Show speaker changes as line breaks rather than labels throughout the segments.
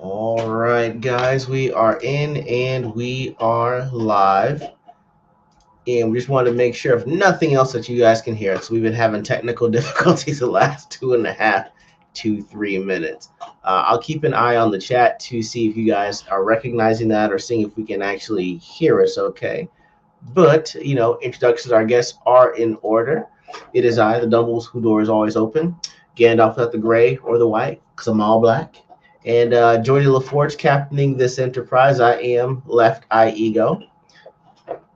All right, guys, we are in and we are live. And we just wanted to make sure, if nothing else, that you guys can hear us. We've been having technical difficulties the last 2.5 to 3 minutes. I'll keep an eye on the chat to see if you guys are recognizing that or seeing if we can actually hear us okay. But, introductions to our guests are in order. It is I, the Dumbles, who door is always open. Gandalf without the gray or the white, because I'm all black. And Jordy LaForge captaining this enterprise. I am Left Eye E.G.O.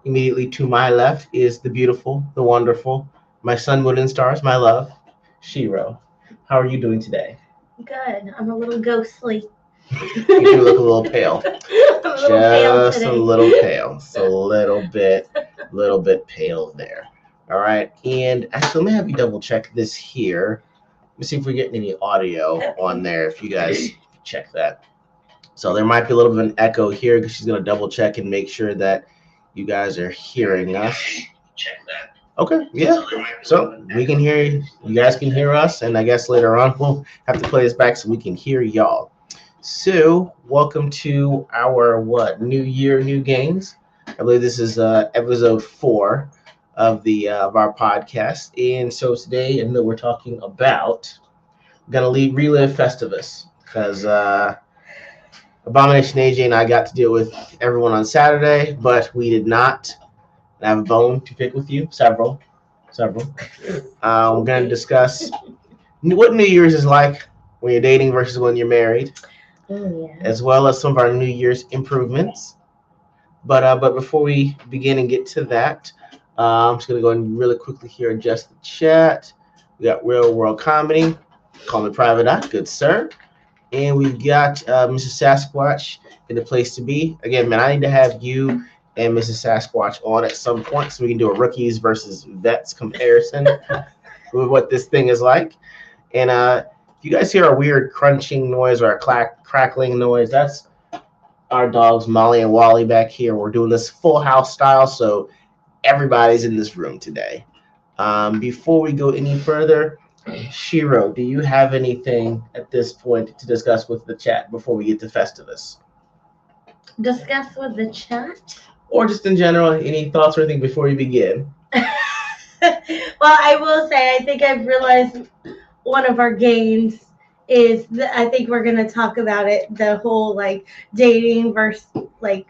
Immediately to my left is the beautiful, the wonderful, my sun, moon, and stars, my love, Shiro. How are you doing today?
Good. I'm a little ghostly.
You do look a little pale.
Just
a little pale. So a little bit pale there. All right. And actually, let me have you double check this here. Let me see if we're getting any audio on there. If you guys check that. So there might be a little bit of an echo here because she's going to double check and make sure that you guys are hearing us. Check that. Okay, yeah. So we can hear you. You guys can hear us, and I guess later on we'll have to play this back so we can hear y'all. So welcome to our New Year, New Games. I believe this is episode 4 of our podcast, and so today, we're talking about relive Festivus because Abomination AJ and I got to deal with everyone on Saturday, but we did not. I have a bone to pick with you, several. We're going to discuss what New Year's is like when you're dating versus when you're married, as well as some of our New Year's improvements. But before we begin and get to that, I'm just going to go and really quickly here adjust the chat. We got Real World Comedy, Call Me Private Eye, good sir. And we've got Mrs. Sasquatch in the place to be. Again, man, I need to have you and Mrs. Sasquatch on at some point so we can do a rookies versus vets comparison with what this thing is like. And if you guys hear a weird crunching noise or a crackling noise, that's our dogs Molly and Wally back here. We're doing this full house style, so everybody's in this room today. Before we go any further, Shiro, do you have anything at this point to discuss with the chat before we get to Festivus?
Discuss with the chat?
Or just in general, any thoughts or anything before we begin?
Well, I will say, I think I've realized one of our games is that I think we're going to talk about it, the whole dating versus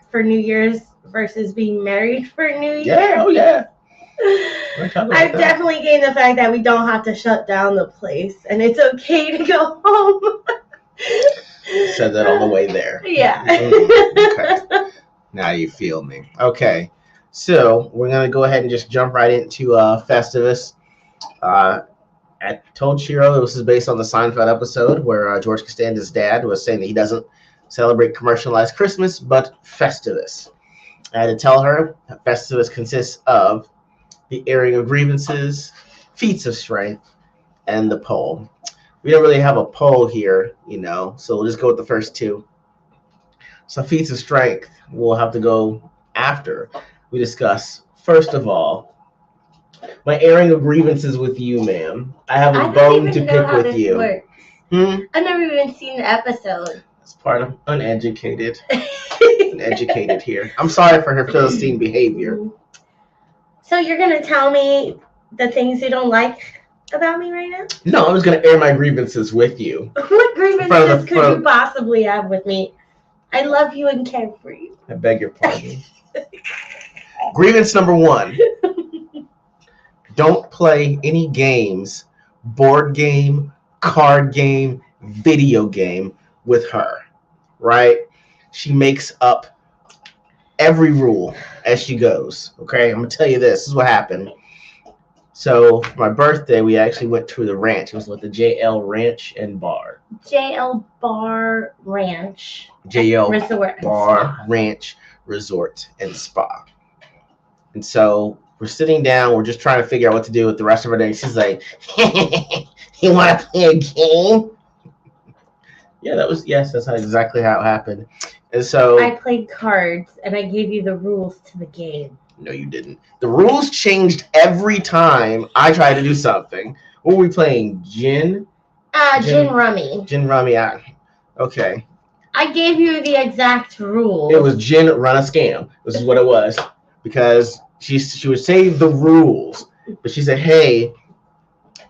for New Year's versus being married for New Year's.
Yeah, oh yeah.
I've definitely gained the fact that we don't have to shut down the place and it's okay to go home.
Said that on the way there.
Yeah.
Okay. Now you feel me. Okay. So we're going to go ahead and just jump right into Festivus. I told Shiro this is based on the Seinfeld episode where George Costanza's dad was saying that he doesn't celebrate commercialized Christmas, but Festivus. I had to tell her that Festivus consists of the airing of grievances, feats of strength, and the poll. We don't really have a poll here, so we'll just go with the first two. So feats of strength, we'll have to go after we discuss, first of all, my airing of grievances with you, ma'am. I have a bone to pick with you.
I've never even seen the episode.
It's part of uneducated. Uneducated here. I'm sorry for her Philistine behavior.
So you're going to tell me the things you don't like about me right now?
No, I'm just going to air my grievances with you.
What grievances could you possibly have with me? I love you and care for you.
I beg your pardon. Grievance number 1. Don't play any games, board game, card game, video game with her, right? She makes up every rule as she goes, okay? I'm going to tell you this. This is what happened. So for my birthday, we actually went to the ranch. It was with the JL Ranch and Bar.
JL Bar Ranch.
JL
Resort
Bar Ranch Resort and Spa. And so we're sitting down. We're just trying to figure out what to do with the rest of our day. She's like, you want to play a game? Yeah, that's exactly how it happened. And so
I played cards and I gave you the rules to the game.
No, you didn't. The rules changed every time I tried to do something. What were we playing? Gin
Gin rummy.
Gin rummy. Okay.
I gave you the exact rules.
It was Jen run a scam. This is what it was. Because she would say the rules, but she said, hey,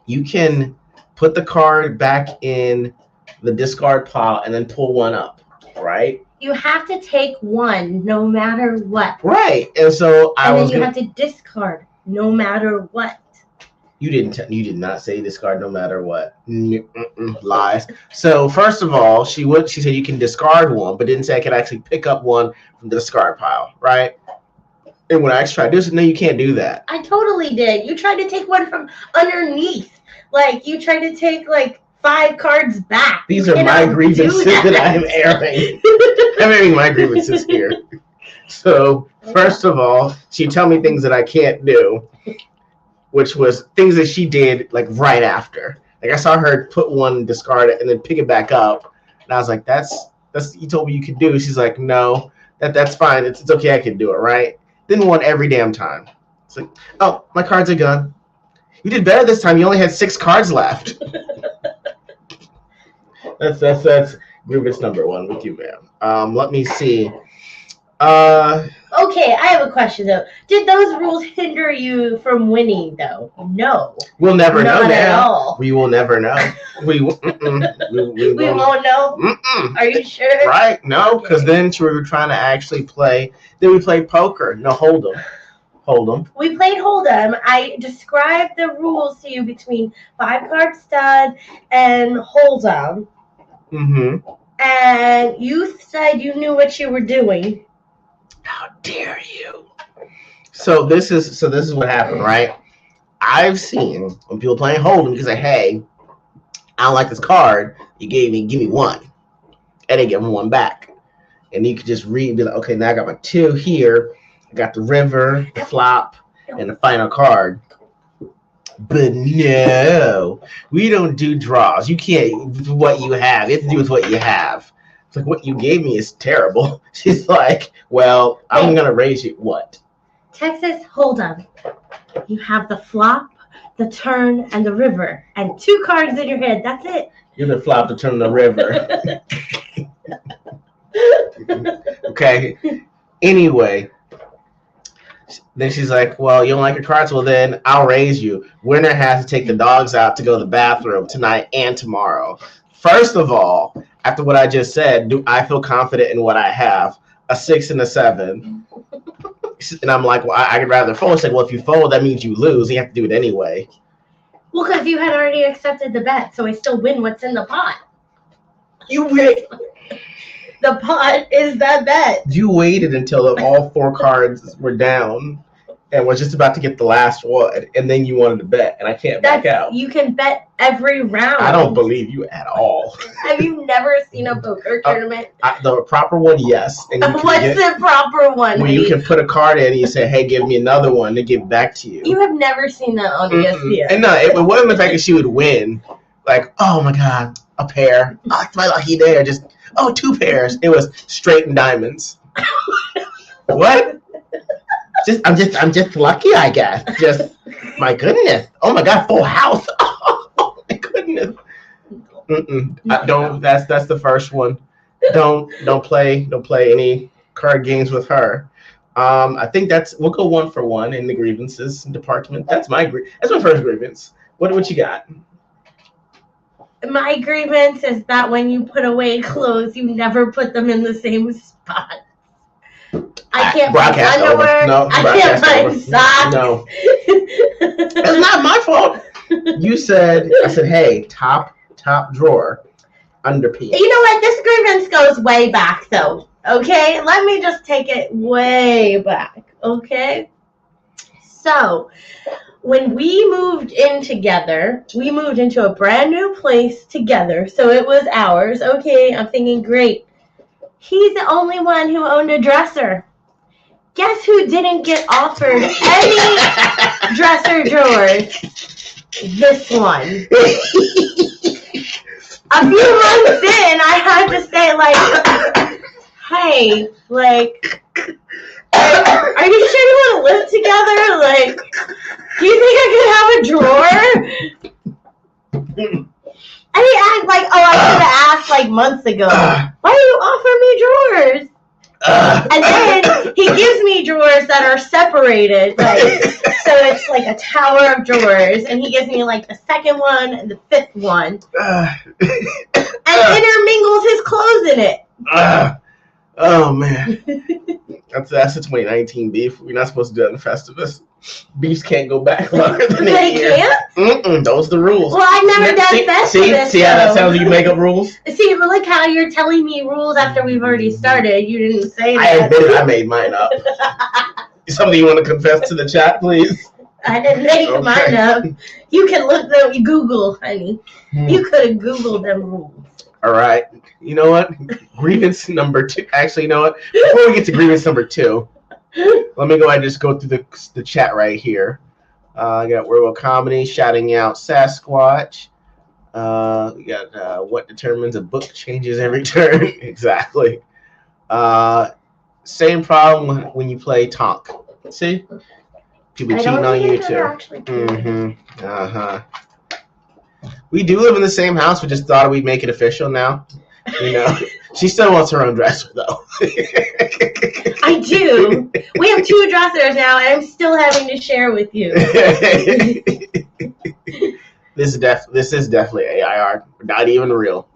you can put the card back in the discard pile and then pull one up, right?
You have to take one no matter what.
Right. And so
have to discard no matter what.
You did not say discard no matter what. Lies. So first of all, she said you can discard one, but didn't say I could actually pick up one from the discard pile, right? And when I actually tried to do this, no, you can't do that.
I totally did. You tried to take one from underneath. Like you tried to take like 5 cards back.
These are my grievances that I am airing. I'm airing my grievances here. So first of all, she'd tell me things that I can't do, which was things that she did like right after. Like I saw her put one, discard it, and then pick it back up, and I was like, "That's you told me you could do." She's like, "No, that's fine. It's okay. I can do it." Right? Didn't want every damn time. It's like, "Oh, my cards are gone. You did better this time. You only had 6 cards left." That's grievance number 1 with you, ma'am. Let me see.
Okay, I have a question though. Did those rules hinder you from winning though? No.
We'll never know.
Not at all.
We will never know. We won't
know.
Mm-mm.
Are you sure?
Right? No, because then we were trying to actually play. Then we played poker. No, Hold'em.
We played Hold'em. I described the rules to you between 5-card stud and Hold'em.
Mm-hmm.
And you said you knew what you were doing.
How dare you? So this is what happened, right? I've seen when people playing Hold'em because say, hey, I don't like this card. You give me one. And they give them one back. And you could just read and be like, okay, now I got my 2 here. I got the river, the flop, and the final card. But no, we don't do draws. You can't do what you have. You have to do with what you have. It's like, what you gave me is terrible. She's like, well, I'm going to raise you. What?
Texas Hold'em. You have the flop, the turn, and the river. And 2 cards in your head. That's it.
You're the flop, the turn, and the river. Okay. Anyway. Then she's like, well, you don't like your cards? Well, then I'll raise you. Winner has to take the dogs out to go to the bathroom tonight and tomorrow. First of all, after what I just said, do I feel confident in what I have? A 6 and a 7. And I'm like, well, I'd rather fold. She's like, well, if you fold, that means you lose. You have to do it anyway.
Well, because you had already accepted the bet, so I still win what's in the pot.
You wait.
The pot is that bet.
You waited until all 4 cards were down and was just about to get the last one, and then you wanted to bet, and I can't back out.
You can bet every round.
I don't believe you at all.
Have you never seen a poker tournament?
The proper one, yes. And
what's the proper one?
Where you can put a card in and you say, hey, give me another one to give back to you.
You have never seen that on ESPN.
And no, it wasn't the fact that she would win. Like, oh my God, a pair. Oh, it's my lucky day. Or just, 2 pairs. It was straight and diamonds. What? I'm just lucky, I guess. Just, my goodness. Oh my God, full house. Oh my goodness. That's the first one. Don't play any card games with her. I think we'll go 1 for 1 in the grievances department. That's my first grievance. What you got?
My grievance is that when you put away clothes, you never put them in the same spot. I can't find underwear.
No,
I can't find socks.
No. It's not my fault. I said, hey, top drawer, underpiece.
You know what? This grievance goes way back, though. Okay? Let me just take it way back. Okay? So, when we moved in together, we moved into a brand new place together. So it was ours. Okay, I'm thinking, great. He's the only one who owned a dresser. Guess who didn't get offered any dresser drawers? This one. A few months in, I had to say, like, hey, like, are you sure you want to live together? Like, do you think I could have a drawer? And he acts like, oh, I should have asked like months ago. Why do you offer me drawers? And then he gives me drawers that are separated, like, so it's like a tower of drawers, and he gives me like the second one and the fifth one, and intermingles his clothes in it.
Oh man, that's the 2019 beef. We're not supposed to do that in Festivus. Beefs can't go back longer than
They
a year.
can't?
Those are the rules.
Well, I've never done Festivus.
See how that sounds like you make up rules?
See, but look how you're telling me rules after we've already started. You didn't say that.
I made mine up. Something you want to confess to the chat, please?
I didn't make mine up. You can look them. You Google, honey. You could have Googled them rules.
All right. You know what? Grievance number 2. Actually, you know what? Before we get to grievance number 2, let me go ahead and just go through the chat right here. I got Werewolf Comedy shouting out Sasquatch. We got what determines a book changes every turn. Exactly. Same problem when you play Tonk. See? People cheating on you too. We do live in the same house. We just thought we'd make it official now. You know, she still wants her own dresser though.
I do. We have 2 dressers now, and I'm still having to share with you.
This is definitely AI art, not even real.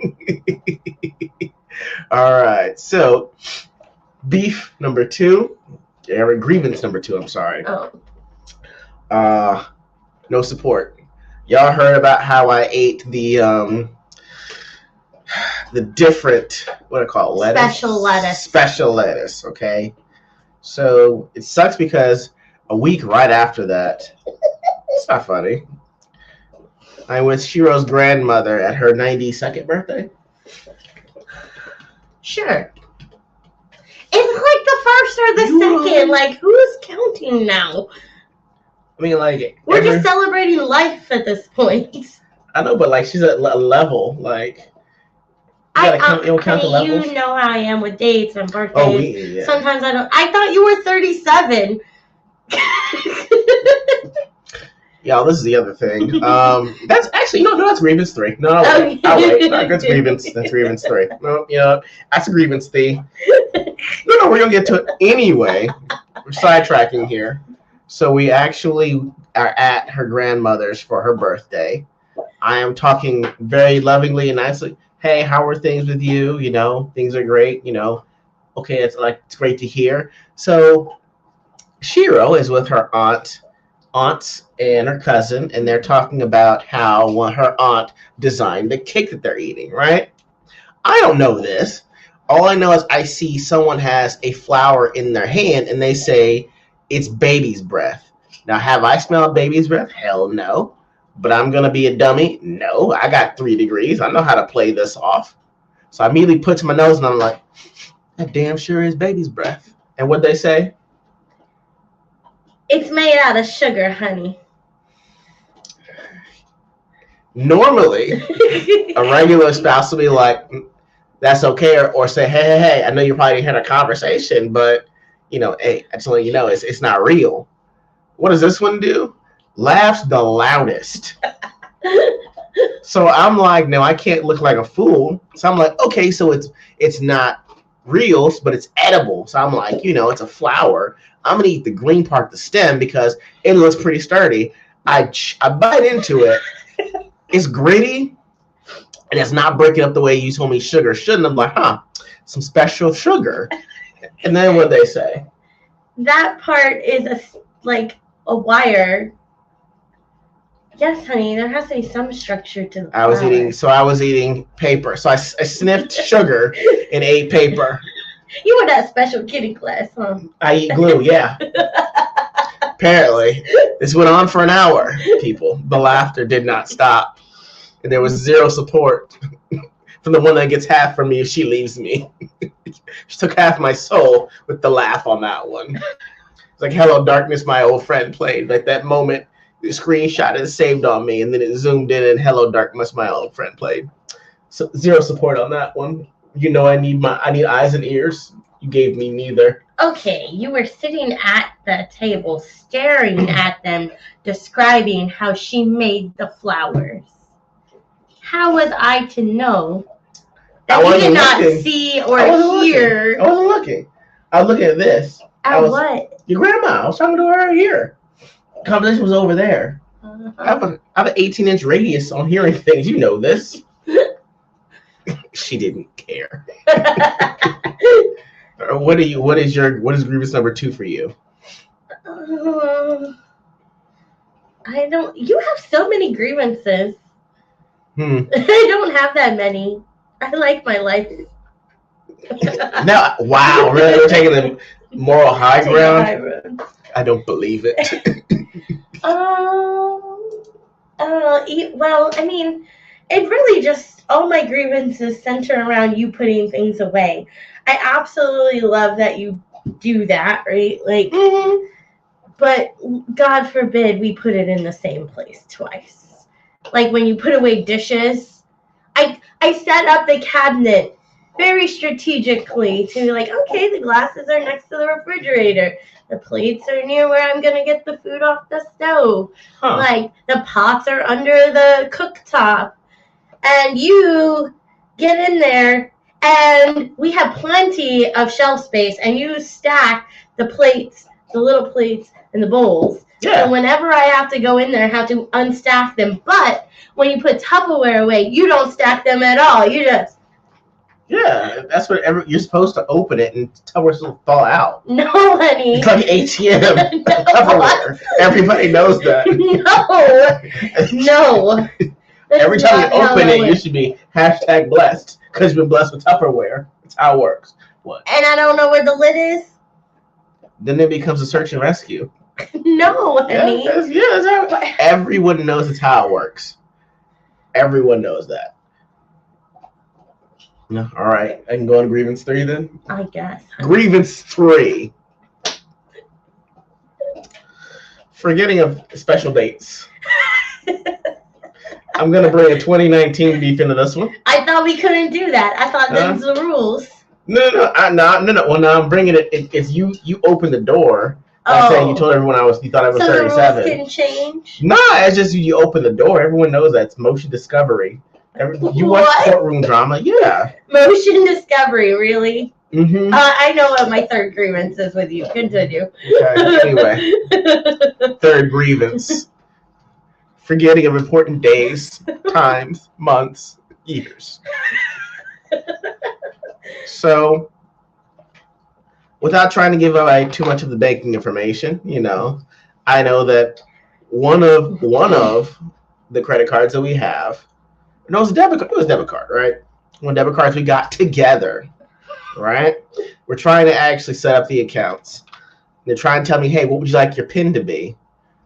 All right, so beef number 2, grievance number 2. I'm sorry.
Oh.
No support. Y'all heard about how I ate the different, what do I call it, lettuce? Special lettuce, okay? So it sucks because a week right after that, it's not funny, I'm with Shiro's grandmother at her 92nd birthday.
Sure. It's like the first or the second. Like, who's counting now?
I mean, like...
We're just celebrating life at this point.
I know, but, like, she's at a level, like... You count the levels?
You know how I am with dates and birthdays.
Oh, yeah.
Sometimes I don't... I thought you were 37.
Y'all, this is the other thing. That's actually... No, that's grievance 3. No, I'll wait. That's grievance. That's grievance 3. No, that's a grievance thing. No, we're going to get to it anyway. We're sidetracking here. So we actually are at her grandmother's for her birthday. I am talking very lovingly and nicely. Hey, how are things with you? Things are great. Okay, it's great to hear. So Shiro is with her aunts and her cousin, and they're talking about how her aunt designed the cake that they're eating, right? I don't know this. All I know is I see someone has a flower in their hand, and they say, it's baby's breath. Now, have I smelled baby's breath? Hell no. But I'm going to be a dummy? No. I got 3 degrees. I know how to play this off. So I immediately put to my nose, and I'm like, that damn sure is baby's breath. And what'd they say?
It's made out of sugar, honey.
Normally, a regular spouse will be like, that's okay. Or say, hey, I know you probably had a conversation, but hey, I just want you know it's not real. What does this one do? Laughs the loudest. So I'm like, no, I can't look like a fool. So I'm like, okay, so it's not real, but it's edible. So I'm like, it's a flower. I'm gonna eat the green part, the stem, because it looks pretty sturdy. I bite into it. It's gritty, and it's not breaking up the way you told me sugar shouldn't. I'm like, some special sugar. And then what they say?
That part is a wire. Yes, honey. There has to be some structure to the flower.
I was eating paper. So I sniffed sugar and ate paper.
You were that special kitty class, huh?
I eat glue, yeah. Apparently, this went on for an hour. People, the laughter did not stop, and there was zero support from the one that gets half from me if she leaves me. She took half my soul with the laugh on that one. It's like Hello Darkness, my old friend played. Like that moment, the screenshot is saved on me, and then it zoomed in, and Hello Darkness, my old friend played. So zero support on that one. I need eyes and ears. You gave me neither.
Okay, you were sitting at the table, staring at them, describing how she made the flowers. how was I to know
I
that you
wasn't
did not
looking.
see
I
or
wasn't
hear?
looking. I wasn't looking. I was looking at this.
At what?
Your grandma. I was talking to her here. Conversation was over there. I have an 18-inch radius on hearing things. You know this. She didn't care. What is grievance number 2 for you?
I don't. You have so many grievances.
I
don't have that many. I like my life.
No, wow, really? We're taking the moral high ground? I don't believe it.
I don't know. Well, I mean, it really just, all my grievances center around you putting things away. I absolutely love that you do that, right? Like, but God forbid we put it in the same place twice. Like when you put away dishes, I set up the cabinet very strategically to be like, okay, the glasses are next to the refrigerator. The plates are near where I'm going to get the food off the stove. Like, the pots are under the cooktop. And you get in there, and we have plenty of shelf space, and you stack the plates, the little plates, and the bowls.
Yeah.
So whenever I have to go in there, I have to unstack them. But when you put Tupperware away, you don't stack them at all. You just...
Yeah, that's what you're supposed to open it and Tupperware will fall out.
No, honey.
It's like ATM.
No.
Tupperware. Everybody knows that.
No.
Every time you open it, you should be #blessed because you've been blessed with Tupperware. That's how it works. What?
And I don't know where the lid is?
Then it becomes a search and rescue.
No, honey.
That's how everyone knows it's how it works. Everyone knows that. No, all right. I can go on to grievance 3 then?
I guess.
Grievance 3. Forgetting of special dates. I'm going to bring a 2019 beef into this one.
I thought we couldn't do that. I thought those were the rules.
No. Well, no, I'm bringing it. It's you opened the door. I said you told everyone you thought I was 37.
So the rules can change?
Nah, it's just you open the door. Everyone knows that's motion discovery. You watch courtroom drama, yeah.
Motion discovery, really?
Mm-hmm.
I know what my third grievance is with you. Continue.
Okay, anyway. Third grievance. Forgetting of important days, times, months, years. So, without trying to give away too much of the banking information, I know that one of the credit cards that we have, no, it was a debit card, right? One debit cards we got together, right? We're trying to actually set up the accounts. They're trying to tell me, hey, what would you like your PIN to be?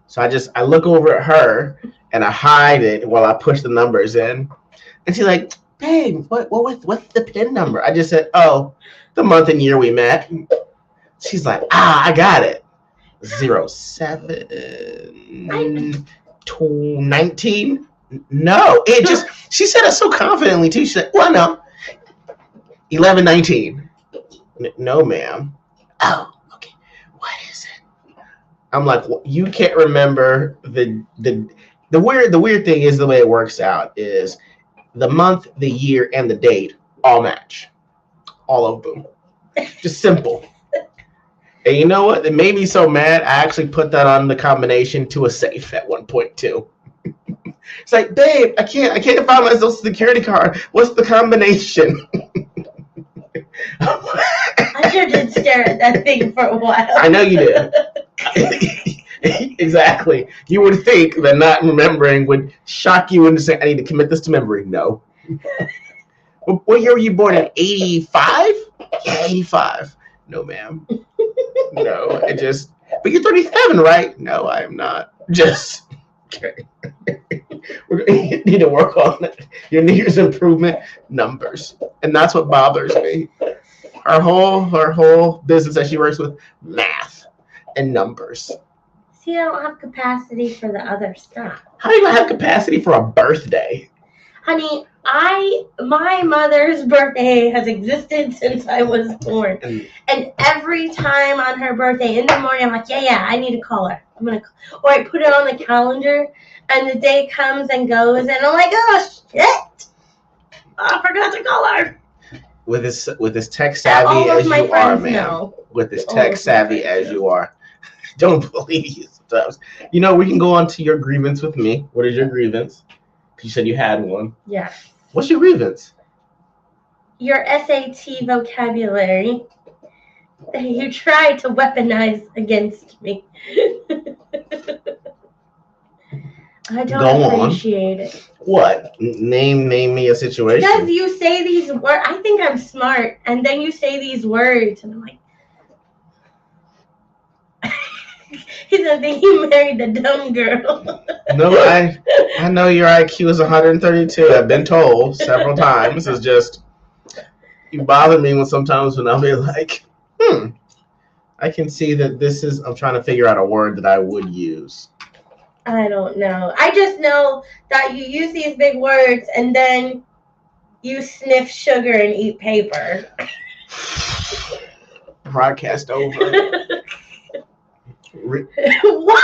So I look over at her and I hide it while I push the numbers in. And she's like, babe, what's the PIN number? I just said, oh, the month and year we met. She's like, I got it. 07 19. No, she said it so confidently too. She said, well, no, 11/19. No, ma'am. Oh, okay. What is it? I'm like, well, you can't remember the weird thing is the way it works out is the month, the year, and the date all match. All of them. Just simple. And you know what? It made me so mad. I actually put that on the combination to a safe at one point too. It's like, babe, I can't find my social security card. What's the combination?
I sure did stare at that thing for a while.
I know you did. Exactly. You would think that not remembering would shock you into saying, I need to commit this to memory. No. What year were you born in? 85? Yeah, 85. No, ma'am. No, but you're 37, right? No, I am not. Just, okay. We need to work on it. Your New Year's improvement numbers. And that's what bothers me. Her whole business that she works with, math and numbers.
See, I don't have capacity for the other stuff.
How do you have capacity for a birthday?
Honey, my mother's birthday has existed since I was born. And every time on her birthday in the morning, I'm like, yeah, I need to call her. Or I put it on the calendar, and the day comes and goes, and I'm like, oh, shit. I forgot to call her.
With this tech
All
savvy
of
as
my
you are,
friends
ma'am.
know.
With this
All
tech
of my
savvy
friends
as
know.
you are. Don't believe you sometimes. You know, we can go on to your grievance with me. What is your grievance? You said you had one.
Yes.
What's your grievance?
Your SAT vocabulary that you tried to weaponize against me. I don't
Go on.
appreciate it.
What? Name me a situation.
Because you say these words, I think I'm smart, and then you say these words, and I'm like, he said that he married the dumb girl.
No, I know your IQ is 132. I've been told several times. It's just you bother me when sometimes when I'll be like, I can see that this is. I'm trying to figure out a word that I would use.
I don't know. I just know that you use these big words and then you sniff sugar and eat paper.
Broadcast over.
What?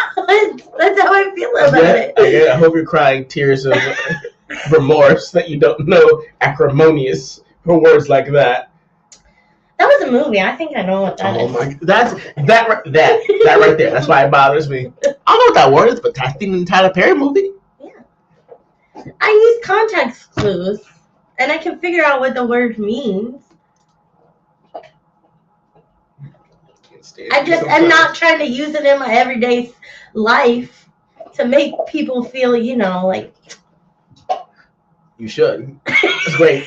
That's how I feel about it.
I hope you're crying tears of remorse that you don't know acrimonious for words like that.
That was a movie. I think I know what that is.
My! That right there. That's why it bothers me. I don't know what that word is, but that's the Tyler Perry movie.
Yeah. I use context clues, and I can figure out what the word means. I'm not trying to use it in my everyday life to make people feel, like.
You should. It's great.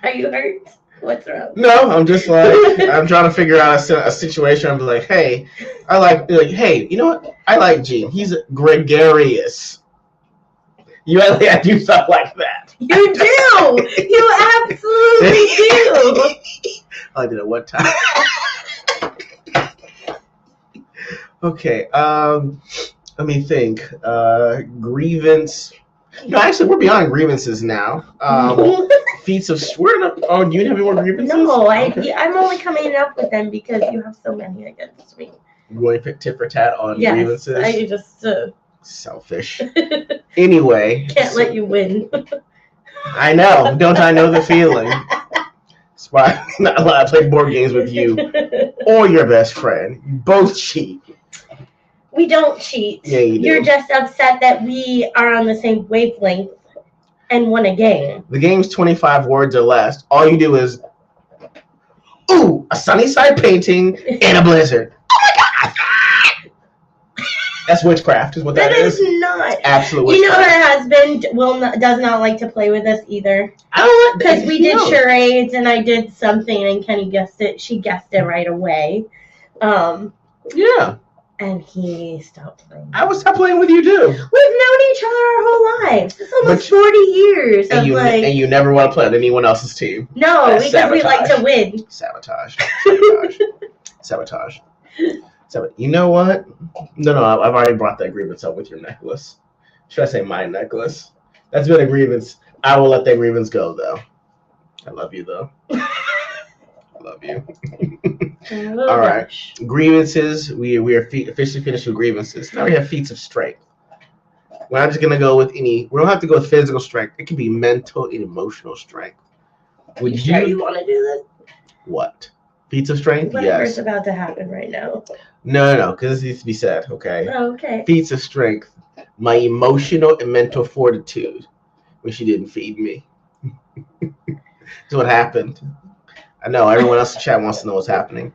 Are you hurt? What's wrong?
No, I'm just like, I'm trying to figure out a situation. I'm like, hey, hey, you know what? I like Gene. He's gregarious. You actually do stuff like that.
You do. You absolutely do.
I did it one time. Okay. Let me think. Grievance. No, actually, we're beyond grievances now. Feats of. Oh, do you have any more grievances?
No, I'm only coming up with them because you have so many against me.
You want to tit for tat on grievances?
I just.
Selfish. Anyway.
Can't let you win.
I know. Don't I know the feeling? That's why I'm not allowed to play board games with you or your best friend. You both cheat.
We don't cheat.
Yeah, you do.
You're just upset that we are on the same wavelength and won a game.
The game's 25 words or less. All you do is, ooh, a sunny side painting and a blizzard. Oh my god! That's witchcraft, is what that is.
That is not.
It's absolute witchcraft.
You know her husband does not like to play with us either.
I don't like
because we did charades and I did something and Kenny guessed it. She guessed it right away.
Yeah.
And he stopped playing.
I would stop playing with you too.
We've known each other our whole lives. It's almost 40 years.
And you never want to play on anyone else's team.
No, because we like to win.
Sabotage. So, you know what? No, I've already brought that grievance up with your necklace. Should I say my necklace? That's been a grievance. I will let that grievance go, though. I love you, though. I love you. All right. Grievances. We are officially finished with grievances. Now we have feats of strength. We're not just going to go with we don't have to go with physical strength. It can be mental and emotional strength.
Would you? Sure you want to do this?
What? Feats of strength?
Whatever's about to happen right now.
No, because this needs to be said, okay?
Oh, okay.
Feats of strength. My emotional and mental fortitude when she didn't feed me. That's what happened. I know everyone else in the chat wants to know what's happening.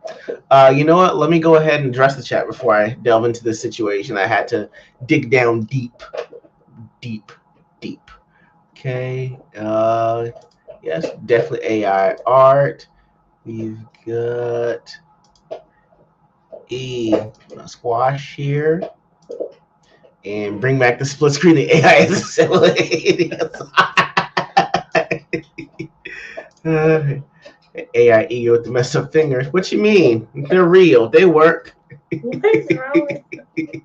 You know what? Let me go ahead and address the chat before I delve into this situation. I had to dig down deep. Okay. Yes, definitely AI art. We've got a squash here. And bring back the split screen. The AI is assimilating. AI E.G.O with the messed up fingers. What you mean? They're real. They work.
What is wrong with them?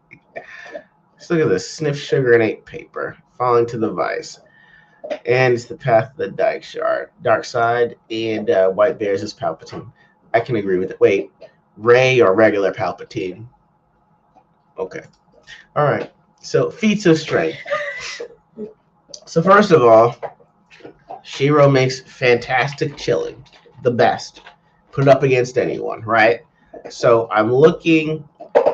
Let's look at this. Sniff sugar and ate paper. Falling to the vice. And it's the path of the dark side. And White Bears is Palpatine. I can agree with it. Wait. Rey or regular Palpatine? Okay. All right. So feats of strength. So first of all, Shiro makes fantastic chili, the best. Put it up against anyone, right? So I'm looking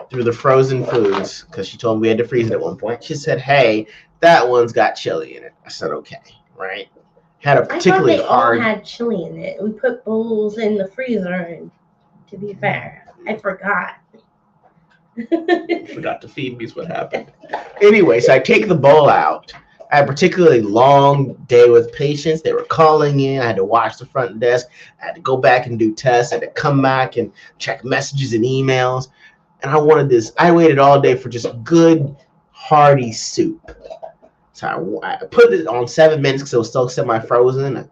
through the frozen foods because she told me we had to freeze it at one point. She said, "Hey, that one's got chili in it." I said, "Okay, right." Had a
I thought
particularly
they all
hard.
had chili in it. We put bowls in the freezer, and to be fair, I forgot.
Forgot to feed me is what happened. Anyway, so I take the bowl out. I had a particularly long day with patients. They were calling in. I had to watch the front desk. I had to go back and do tests. I had to come back and check messages and emails. And I wanted this. I waited all day for just good, hearty soup. So I put it on 7 minutes because it was still semi-frozen.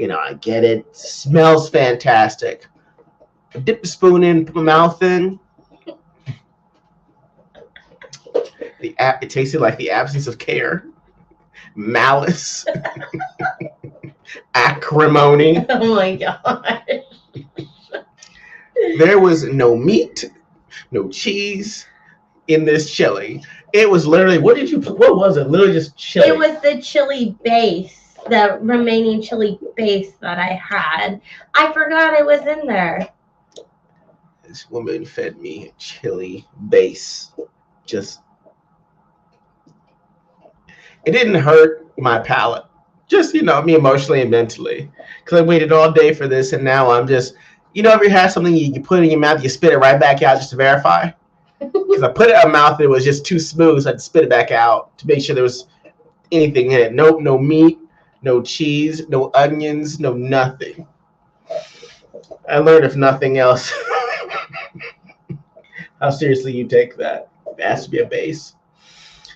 I get it. Smells fantastic. I dip the spoon in, put my mouth in. It tasted like the absence of care, malice, acrimony.
Oh my god.
There was no meat, no cheese in this chili. It was literally, what was it? Literally just chili.
It was the chili base, the remaining chili base that I had. I forgot it was in there.
This woman fed me chili base. It didn't hurt my palate. Just, me emotionally and mentally. Because I waited all day for this, and now I'm just, if you have something you put it in your mouth, you spit it right back out just to verify. Because I put it in my mouth, and it was just too smooth, so I had to spit it back out to make sure there was anything in it. Nope, no meat, no cheese, no onions, no nothing. I learned, if nothing else, how seriously you take that. It has to be a base.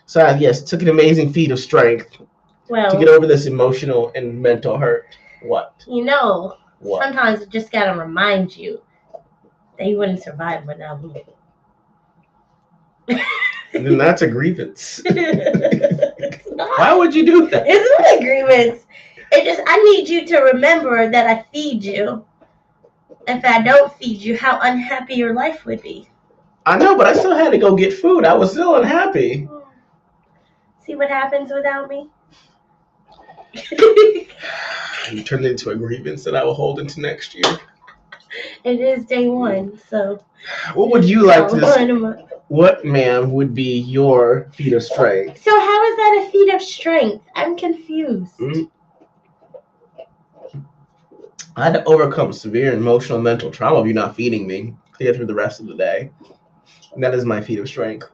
So, yes, it took an amazing feat of strength to get over this emotional and mental hurt. What?
What? Sometimes it just gotta remind you that you wouldn't survive without me.
And then that's a grievance. Why would you do that?
It's not a grievance. I need you to remember that I feed you. If I don't feed you, how unhappy your life would be.
I know, but I still had to go get food. I was still unhappy.
See what happens without me?
You turned it into a grievance that I will hold into next year.
It is day one, so.
What would you like to? What, ma'am, would be your feat of strength?
So how is that a feat of strength? I'm confused.
Mm-hmm. I had to overcome severe emotional and mental trauma of you not feeding me to get through the rest of the day. And that is my feat of strength.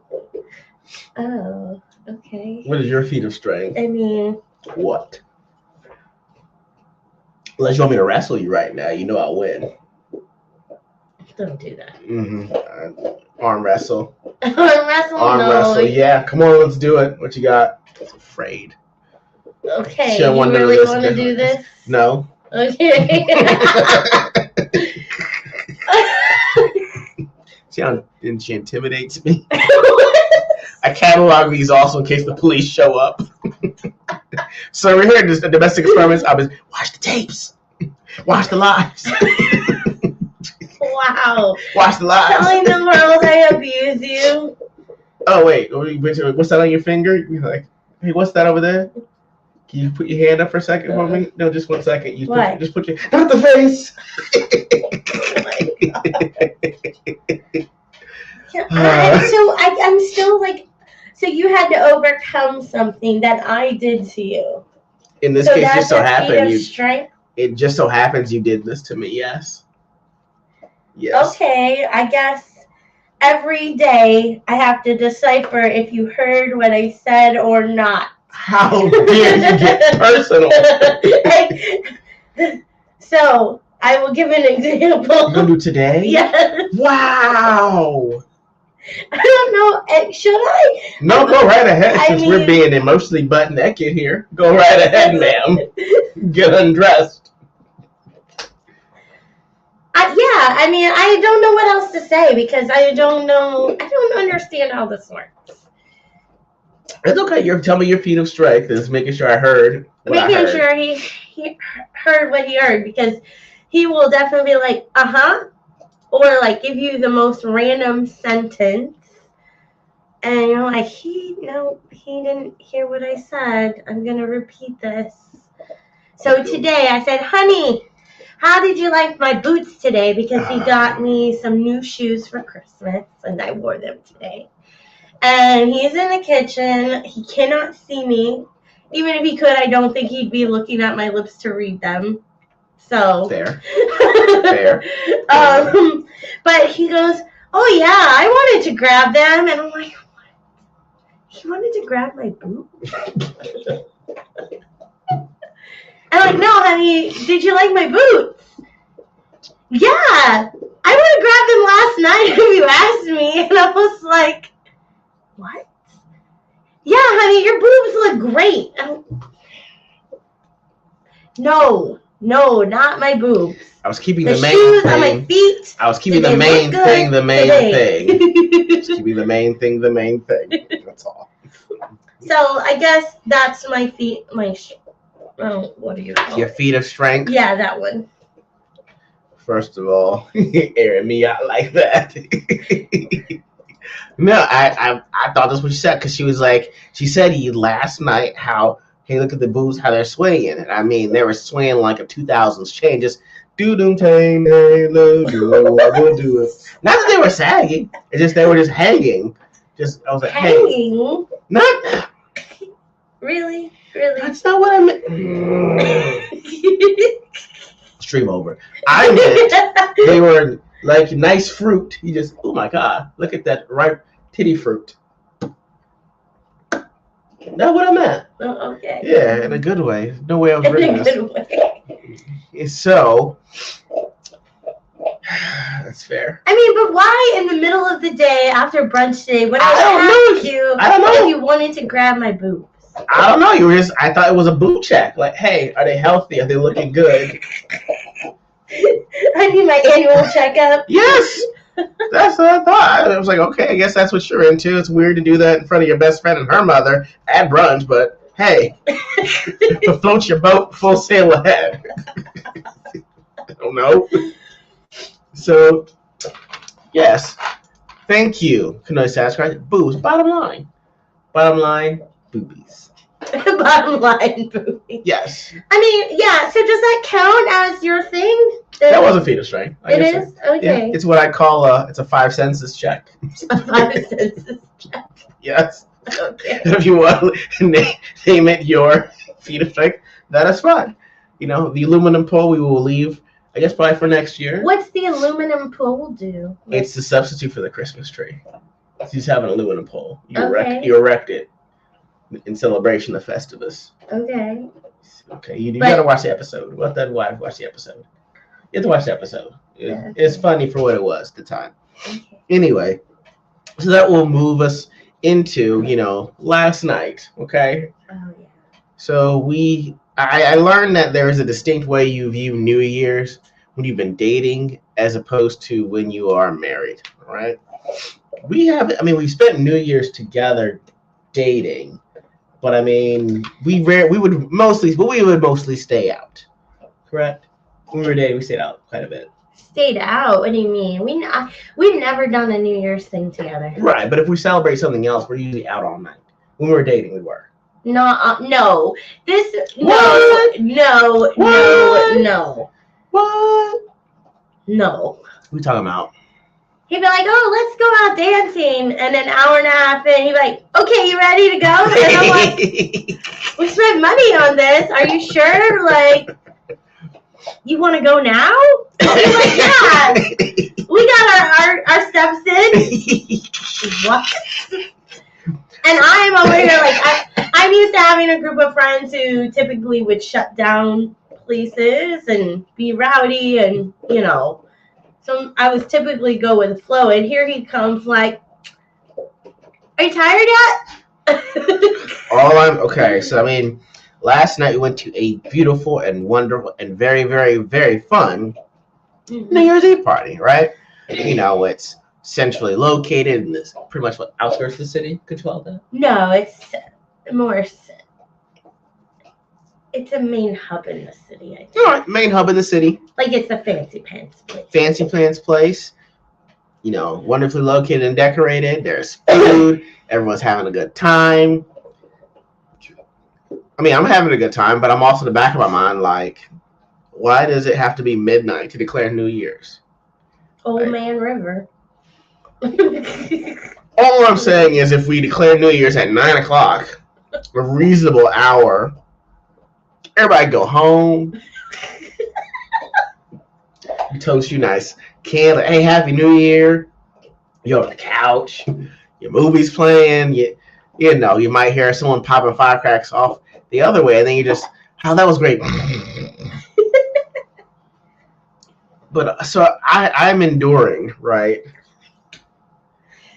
Oh, okay.
What is your feat of strength?
I mean...
What? Unless you want me to wrestle you right now, I'll win.
Don't do that.
Arm wrestle.
Arm wrestle?
Arm wrestle, yeah. Come on, let's do it. What you got? I was afraid.
Okay, you really want to do this?
No.
Okay.
See how she intimidates me? I catalog these also in case the police show up. So we're here at domestic experiments. I was watch the tapes, watch the lives.
Wow.
Watch the lives.
Telling the world I abuse you.
Oh wait, what's that on your finger? You're like, hey, what's that over there? Can you put your hand up for a second for me? No, just 1 second. Just put your not the face.
Oh my God. I'm still like. So you had to overcome something that I did to you.
In this case, just so happened
it
just so happens you did this to me. Yes. Yes.
Okay, I guess every day I have to decipher if you heard what I said or not.
How dare you get personal?
So I will give an example.
You're gonna do today?
Yes.
Wow.
I don't know. Should I?
No, go right ahead. Since we're being emotionally butt naked here, go right ahead, ma'am. Get undressed.
I don't know what else to say because I don't know. I don't understand how this works.
It's okay. You're telling me your feat of strength is making sure I heard.
Making sure he heard what he heard because he will definitely be like, . Or like give you the most random sentence And you're like, he didn't hear what I said. I'm gonna repeat this. So today I said, honey, how did you like my boots today? Because he got me some new shoes for Christmas, and I wore them today. And he's in the kitchen. He cannot see me. Even if he could, I don't think he'd be looking at my lips to read them. So
Fair. Fair.
But he goes, oh yeah, I wanted to grab them, and I'm like, what? He wanted to grab my boot? I'm like, no, honey, did you like my boots? Yeah, I would have grabbed them last night if you asked me. And I was like, what? Yeah, honey, your boobs look great. No, not my boobs.
I was keeping
the
the main
shoes
thing.
On my feet.
I was keeping the main thing the main thing. Just keeping the main thing the main thing. That's all.
So I guess that's my feet. What do you call
Your feet of strength.
Yeah, that one.
First of all, airing me out like that. No, I thought that's what she said because she said last night how, hey, look at the boobs, how they're swaying. And I mean, they were swaying like a 2000s chain, just do-dum tang, hey, we'll do it. Not that they were sagging, it's just they were just hanging. I was like,
hanging?
Hey, not
really?
That's not what I meant. Stream over. I meant they were like nice fruit. You just, oh my God, look at that ripe titty fruit. That's what I meant.
Oh, okay.
Yeah, in a good way. No way I was reading this.
In a good way.
So, that's fair.
I mean, but why in the middle of the day after brunch today when I don't know if you wanted to grab my boobs?
I don't know. I thought it was a boot check. Like, hey, are they healthy? Are they looking good?
I need my annual checkup.
Yes. That's what I thought. I was like, okay, I guess that's what you're into. It's weird to do that in front of your best friend and her mother at brunch, but hey, float your boat, full sail ahead. I don't know. So, yes. Thank you. Can I subscribe? Boobs. Bottom line, boobies.
Bottom line, boobies.
Yes.
I mean, yeah. So does that count as your thing?
That was a fetus strength.
It is? Okay.
Yeah, it's what I call it's a 5 census check.
A 5 census check.
Yes.
Okay.
If you want to name it your fetus strength, that is fine. The aluminum pole we will leave, I guess, probably for next year.
What's the aluminum pole do?
It's the substitute for the Christmas tree. You just have an aluminum pole. You erect it in celebration of Festivus.
Okay.
Okay, you gotta watch the episode. Watch the episode. You have to watch the episode. It's funny for what it was at the time.
Okay.
Anyway, so that will move us into, last night, okay?
Oh, yeah.
So I learned that there is a distinct way you view New Year's when you've been dating as opposed to when you are married, all right? We've spent New Year's together dating, but I mean, we would mostly stay out, correct? When we were dating, we stayed out quite a bit.
Stayed out? What do you mean? We've never done a New Year's thing together.
Right, but if we celebrate something else, we're usually out all night. When we were dating, we were.
No.
What?
No.
What?
No.
We talking about?
He'd be like, oh, let's go out dancing. And an hour and a half in, he'd be like, okay, you ready to go? And I'm like, we spent money on this. Are you sure? Like, you want to go now? He's like, yeah. We got our steps in. What? And I'm over here like, I'm used to having a group of friends who typically would shut down places and be rowdy and, So I was typically go with the flow. And here he comes like, are you tired yet?
Okay, so last night we went to a beautiful and wonderful and very, very, very fun New Year's Eve party, right? It's centrally located in this pretty much outskirts of the city. Could you call it that?
No, it's more. It's a main hub in the city, I think.
All right, main hub in the city.
Like it's a fancy pants place.
Fancy pants place. wonderfully located and decorated. There's food. Everyone's having a good time. I mean, I'm having a good time, but I'm also in the back of my mind like, why does it have to be midnight to declare New Year's?
Old Man River.
All I'm saying is if we declare New Year's at 9 o'clock, a reasonable hour, everybody go home. Toast you nice candle. Hey, Happy New Year. You're on the couch. Your movie's playing. You might hear someone popping firecrackers off the other way, and then you just, that was great. But so I'm enduring, right?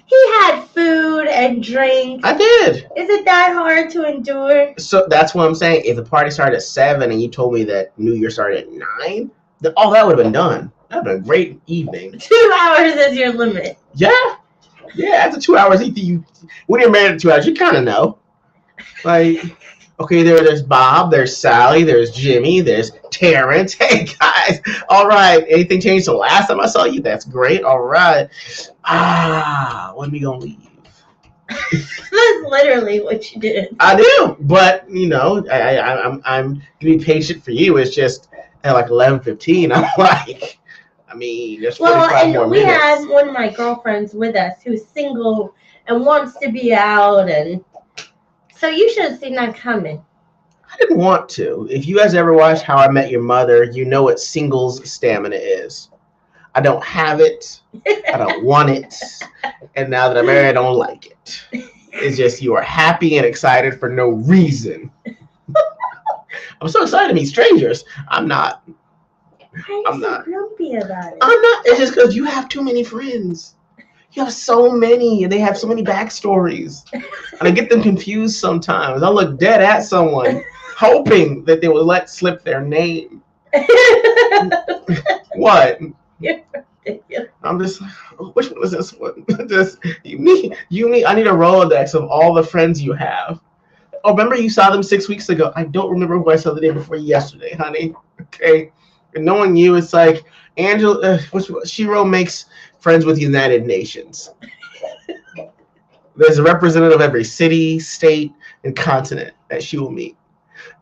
He had food and drink.
I did.
Is it that hard to endure?
So that's what I'm saying. If the party started at 7 and you told me that New Year started at 9, then all that would have been done. That would have been a great evening.
2 hours is your limit.
Yeah. After 2 hours, when you're married to 2 hours, you kind of know. Like, okay, there's Bob, there's Sally, there's Jimmy, there's Terrence. Hey, guys. All right. Anything changed the last time I saw you? That's great. All right. When we going to leave?
That's literally what you did.
I do. But, I'm going to be patient for you. It's just at like 11:15, I'm like, there's 45 more minutes.
We had one of my girlfriends with us who's single and wants to be out, and so you should have seen that coming.
I didn't want to. If you guys ever watched How I Met Your Mother, you know what singles stamina is. I don't have it. I don't want it. And now that I'm married, I don't like it. It's just you are happy and excited for no reason. I'm so excited to meet strangers. I'm not.
I'm not grumpy about it.
I'm not. It's just because you have too many friends. You have so many, and they have so many backstories. And I get them confused sometimes. I look dead at someone, hoping that they will let slip their name. What? I'm just like, which one is this one? Just you need. I need a Rolodex of all the friends you have. Oh, remember you saw them 6 weeks ago? I don't remember who I saw the day before yesterday, honey. Okay. And knowing you, it's like Angela, Shiro makes friends with United Nations. There's a representative of every city, state, and continent that she will meet.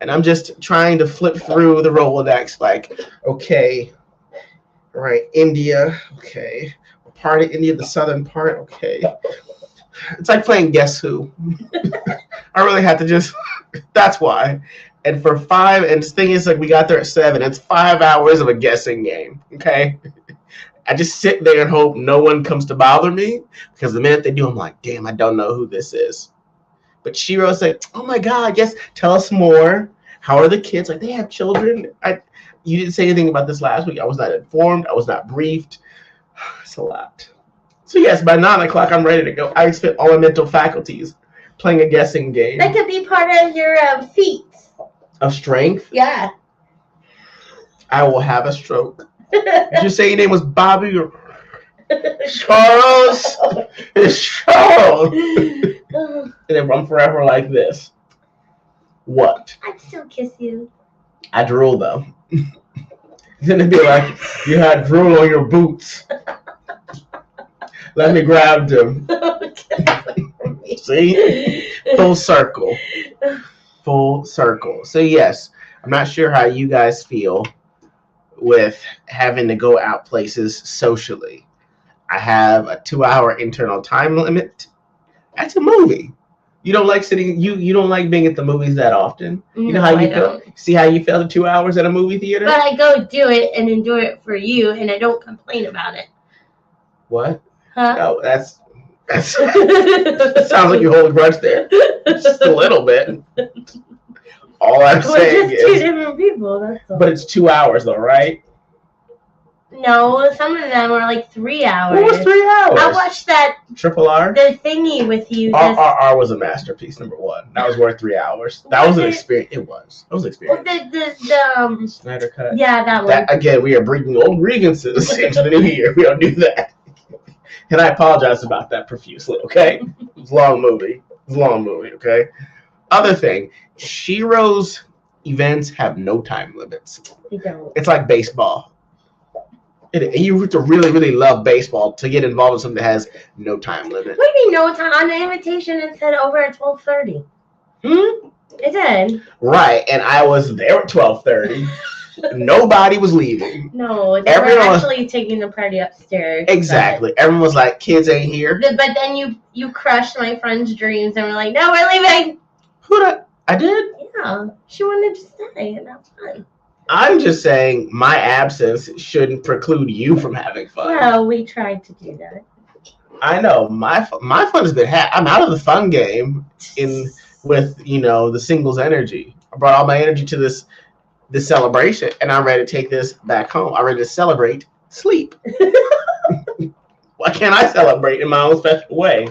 And I'm just trying to flip through the Rolodex like, okay, all right, India, okay. Part of India, the southern part, okay. It's like playing Guess Who. I really had to just, that's why. And for 5, and the thing is, like, we got there at 7. It's 5 hours of a guessing game, okay? I just sit there and hope no one comes to bother me, because the minute they do, I'm like, damn, I don't know who this is. But Shiro's like, oh my God, yes, tell us more. How are the kids? Like, they have children. You didn't say anything about this last week. I was not informed. I was not briefed. It's a lot. So yes, by 9 o'clock, I'm ready to go. I spent all my mental faculties playing a guessing game.
That could be part of your feat.
Of strength?
Yeah.
I will have a stroke. Did you say your name was Bobby or Charles? It's Charles. And then run forever like this. What?
I'd still kiss you.
I drool though. Then it'd be like, you had drool on your boots. Let me grab them. See? Full circle. Full circle. So yes, I'm not sure how you guys feel with having to go out places socially. I have a 2-hour internal time limit. That's a movie. You don't like sitting. You don't like being at the movies that often. You know how you feel. See how you felt 2 hours at a movie theater.
But I go do it and enjoy it for you, and I don't complain about it.
What?
Huh?
No, that's that sounds like you hold a grudge there. Just a little bit. All I'm saying
is 2 different people. That's all.
But it's 2 hours though, right?
No, some of them are like 3 hours.
What was 3 hours?
I watched that
Triple R.
The thingy with you.
RRR was a masterpiece. Number 1. That was worth 3 hours. That was an experience. It was. It was an experience.
The
Snyder Cut.
Yeah, that one.
That, again, we are bringing old grievances into the new year. We don't do that. And I apologize about that profusely. Okay, it was a long movie. Okay. Other thing, Shiro's events have no time limits.
They don't.
It's like baseball. You have to really, really love baseball to get involved in something that has no time limit.
What do you mean no time? On the invitation, it said over at 12:30. It did.
Right, and I was there at 12:30. Nobody was leaving.
No, they were actually taking the party upstairs.
Exactly. Everyone was like, kids ain't here.
But then you crushed my friend's dreams and were like, no, we're leaving.
I did?
Yeah. She wanted to stay, and that's fun.
I'm just saying my absence shouldn't preclude you from having fun.
Well, we tried to do that.
I know. My fun has been I'm out of the fun game with the singles energy. I brought all my energy to this celebration, and I'm ready to take this back home. I'm ready to celebrate sleep. Why can't I celebrate in my own special way?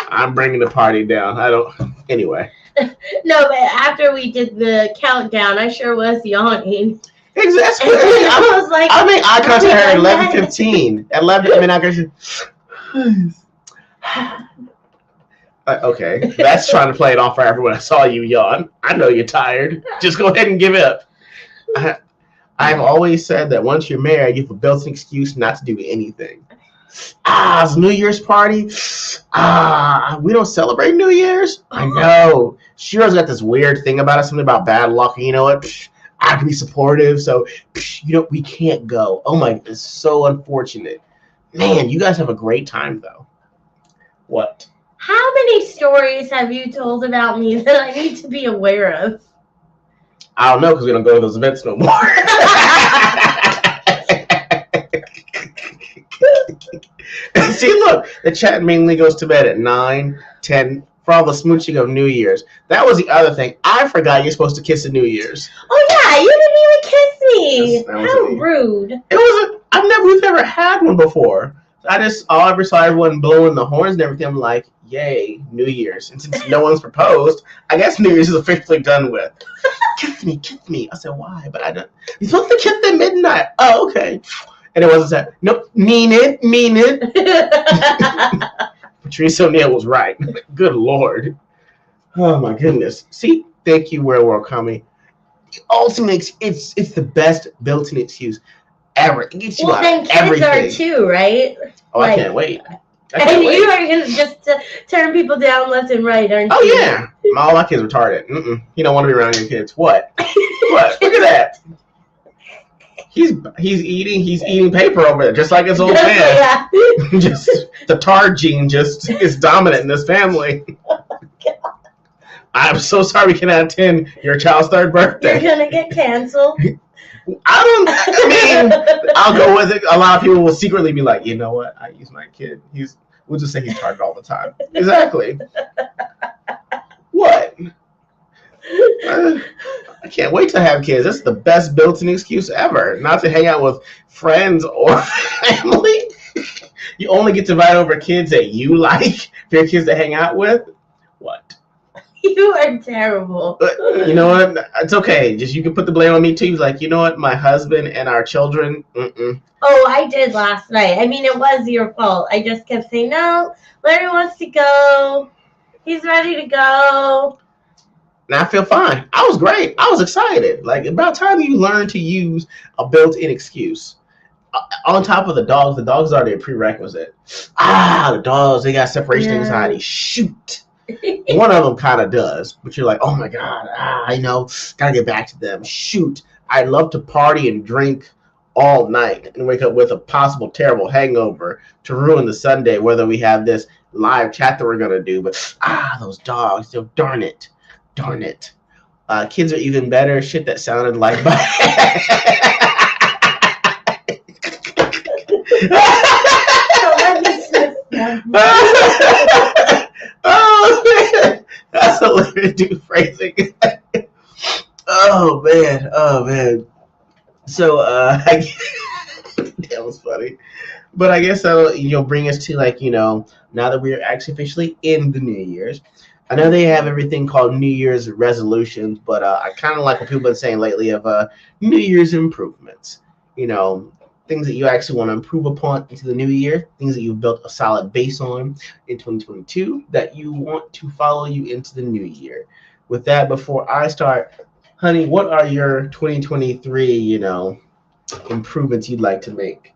I'm bringing the party down. Anyway.
No, but after we did the countdown, I sure was yawning.
Exactly.
I was like,
I made eye contact at 11:15. At 11, I mean, okay, that's trying to play it off for everyone. I saw you yawn. I know you're tired. Just go ahead and give up. I've always said that once you're married, you have a built-in excuse not to do anything. It's New Year's party. We don't celebrate New Year's. I know. Shira's got this weird thing about it, something about bad luck. And you know what? I can be supportive, so we can't go. Oh my, it's so unfortunate. Man, you guys have a great time though. What?
How many stories have you told about me that I need to be aware of?
I don't know, because we don't go to those events no more. See, look, the chat mainly goes to bed at 9, 10 for all the smooching of New Year's. That was the other thing. I forgot you're supposed to kiss at New Year's.
Oh yeah, you didn't even kiss me. How rude.
We've never had one before. I ever saw everyone blowing the horns and everything. I'm like, yay, New Year's. And since no one's proposed, I guess New Year's is officially done with. Kiss me. I said, why? But I don't. You're supposed to kiss at midnight. Oh, okay. And it wasn't said, nope, mean it. Patrice O'Neill was right. Good Lord. Oh, my goodness. See, thank you, Werewolf Kami. Ultimately, it's the best built-in excuse ever. It gets you out of everything. Well, then
kids are too, right?
Oh, I can't wait.
And you are going to just turn people down left and right, aren't you?
Oh, yeah. All my kids are retarded. You don't want to be around your kids. What? What? Look at that. He's eating paper over there, just like his old man.
Yeah.
Just the tar gene just is dominant in this family.
Oh, God.
I'm so sorry we cannot attend your child's 3rd birthday.
You're gonna get canceled.
I'll go with it. A lot of people will secretly be like, you know what? I use my kid. We'll just say he's retarded all the time. Exactly. What? I can't wait to have kids. That's the best built-in excuse ever. Not to hang out with friends or family. You only get to invite over kids that you like. They're kids to hang out with. What?
You are terrible.
You know what? It's okay. Just you can put the blame on me too. He's like, you know what? My husband and our children.
Oh, I did last night. I mean, it was your fault. I just kept saying, no, Larry wants to go. He's ready to go.
And I feel fine. I was great. I was excited. Like, about time you learn to use a built-in excuse. On top of the dogs are already a prerequisite. The dogs, they got separation anxiety. Shoot. One of them kind of does. But you're like, oh, my God. I know. Got to get back to them. Shoot. I'd love to party and drink all night and wake up with a possible terrible hangover to ruin the Sunday, whether we have this live chat that we're going to do. But, those dogs. Darn it. Kids are even better. Shit that sounded like Oh man, that's hilarious, dude. Phrasing. Oh man. So that was funny. But I guess that'll bring us to now that we're actually officially in the New Year's. I know they have everything called New Year's resolutions, but I kind of like what people have been saying lately of New Year's improvements. Things that you actually want to improve upon into the new year, things that you've built a solid base on in 2022 that you want to follow you into the new year. With that, before I start, honey, what are your 2023, improvements you'd like to make,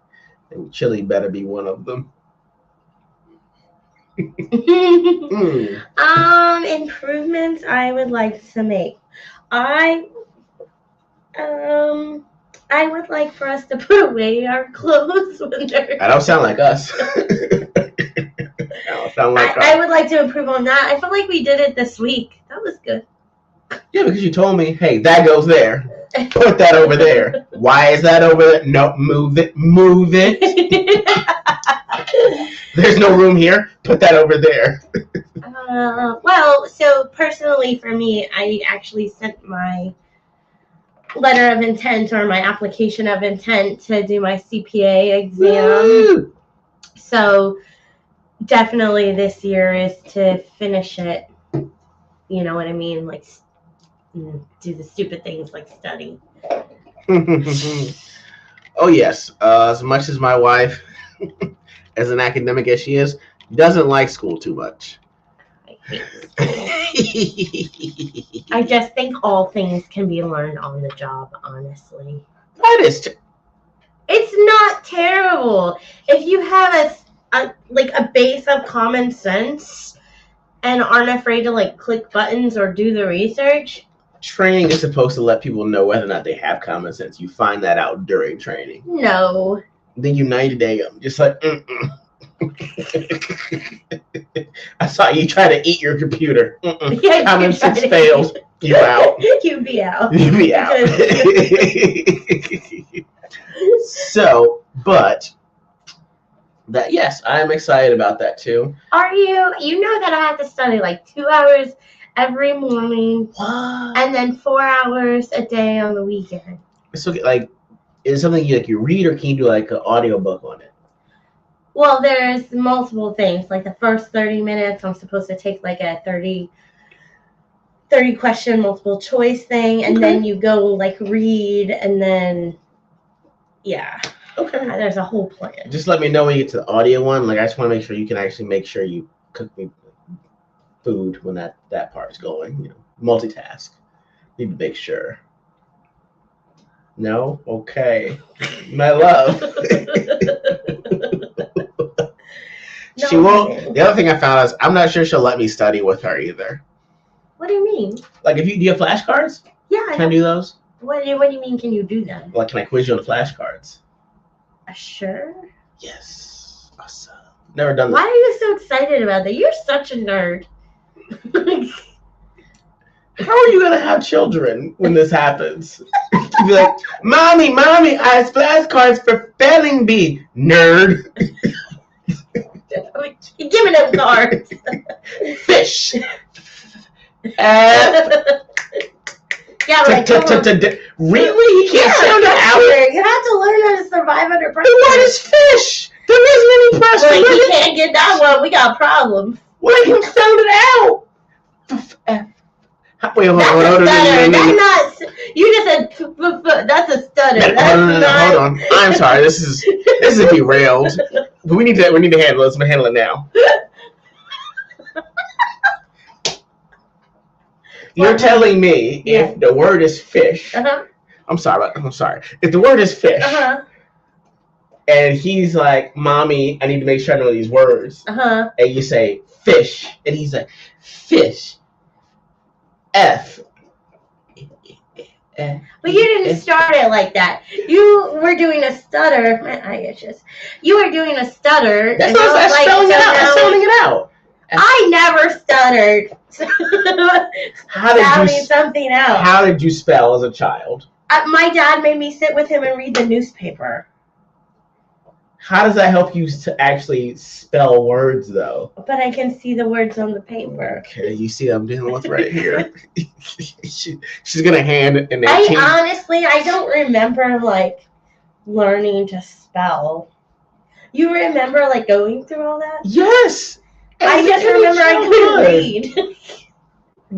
and chili better be one of them.
Improvements I would like to make. I I would like for us to put away our clothes when they're.
I don't sound like us.
I would like to improve on that. I feel like we did it this week. That was good.
Yeah, because you told me, hey, that goes there. Put that over there. Why is that over there? No, move it. Move it. There's no room here. Put that over there.
Well, so personally for me, I actually sent my letter of intent or my application of intent to do my CPA exam.
Woo!
So definitely this year is to finish it. You know what I mean? Like do the stupid things like study.
Oh yes. As much as my wife, as an academic as she is, doesn't like school too much.
I hate school. I just think all things can be learned on the job, honestly.
That is
it's not terrible. If you have a base of common sense and aren't afraid to like click buttons or do the research.
Training is supposed to let people know whether or not they have common sense. You find that out during training.
No.
Then you 90-day them. Just like, I saw you try to eat your computer.
Yeah,
common sense fails. You out.
You be out.
You be out. So, but that yes, I am excited about that too.
Are you? You know that I have to study like 2 hours every morning,
What?
and then 4 hours a day on the weekend.
So, like, is it something you read, or can you do like an audiobook on it?
Well, there's multiple things. Like the first 30 minutes, I'm supposed to take like a 30 question multiple choice thing, and then you go like read, and then yeah.
Okay.
There's a whole plan.
Just let me know when you get to the audio one. Like, I just want to make sure you can actually make sure you cook me food when that part's going. You know, multitask. Need to make sure. No? Okay. My love. She won't. The other thing I found is I'm not sure she'll let me study with her either.
What do you mean?
Like, do you have flashcards?
Yeah.
Can I do those?
What do you mean? Can you do them?
Like, can I quiz you on the flashcards?
Sure.
Yes. Awesome. Never done that.
Why are you so excited about that? You're such a nerd.
How are you gonna have children when this happens? You'd be like, Mommy, I have flashcards for spelling bee, nerd.
Give me them cards.
Fish.
Yeah, like,
really? You can't sound it out.
You have to learn how to survive under pressure.
The word is fish. There isn't any pressure.
Well, you can't get that one. We got problems.
Well, you can sound it out. Wait, hold on.
That's not. You just said. That's a stutter.
Hold on. I'm sorry. This is derailed. But we need to handle it. Let's handle it now. You're telling me if the word is fish. I'm sorry. If the word is fish, and he's like, Mommy, I need to make sure I know these words. And you say fish, and he's like, fish. F.
But you didn't start it like that. You were doing a stutter. My eye itches. You were doing a stutter.
That's not spelling it out. I'm spelling it out.
I never stuttered.
How did you
something else?
How did you spell as a child?
My dad made me sit with him and read the newspaper.
How does that help you to actually spell words, though?
But I can see the words on the paper.
Okay, you see I'm dealing with right here. She's gonna hand an 18.
I don't remember like learning to spell. You remember like going through all that?
Yes.
I just remember I couldn't read.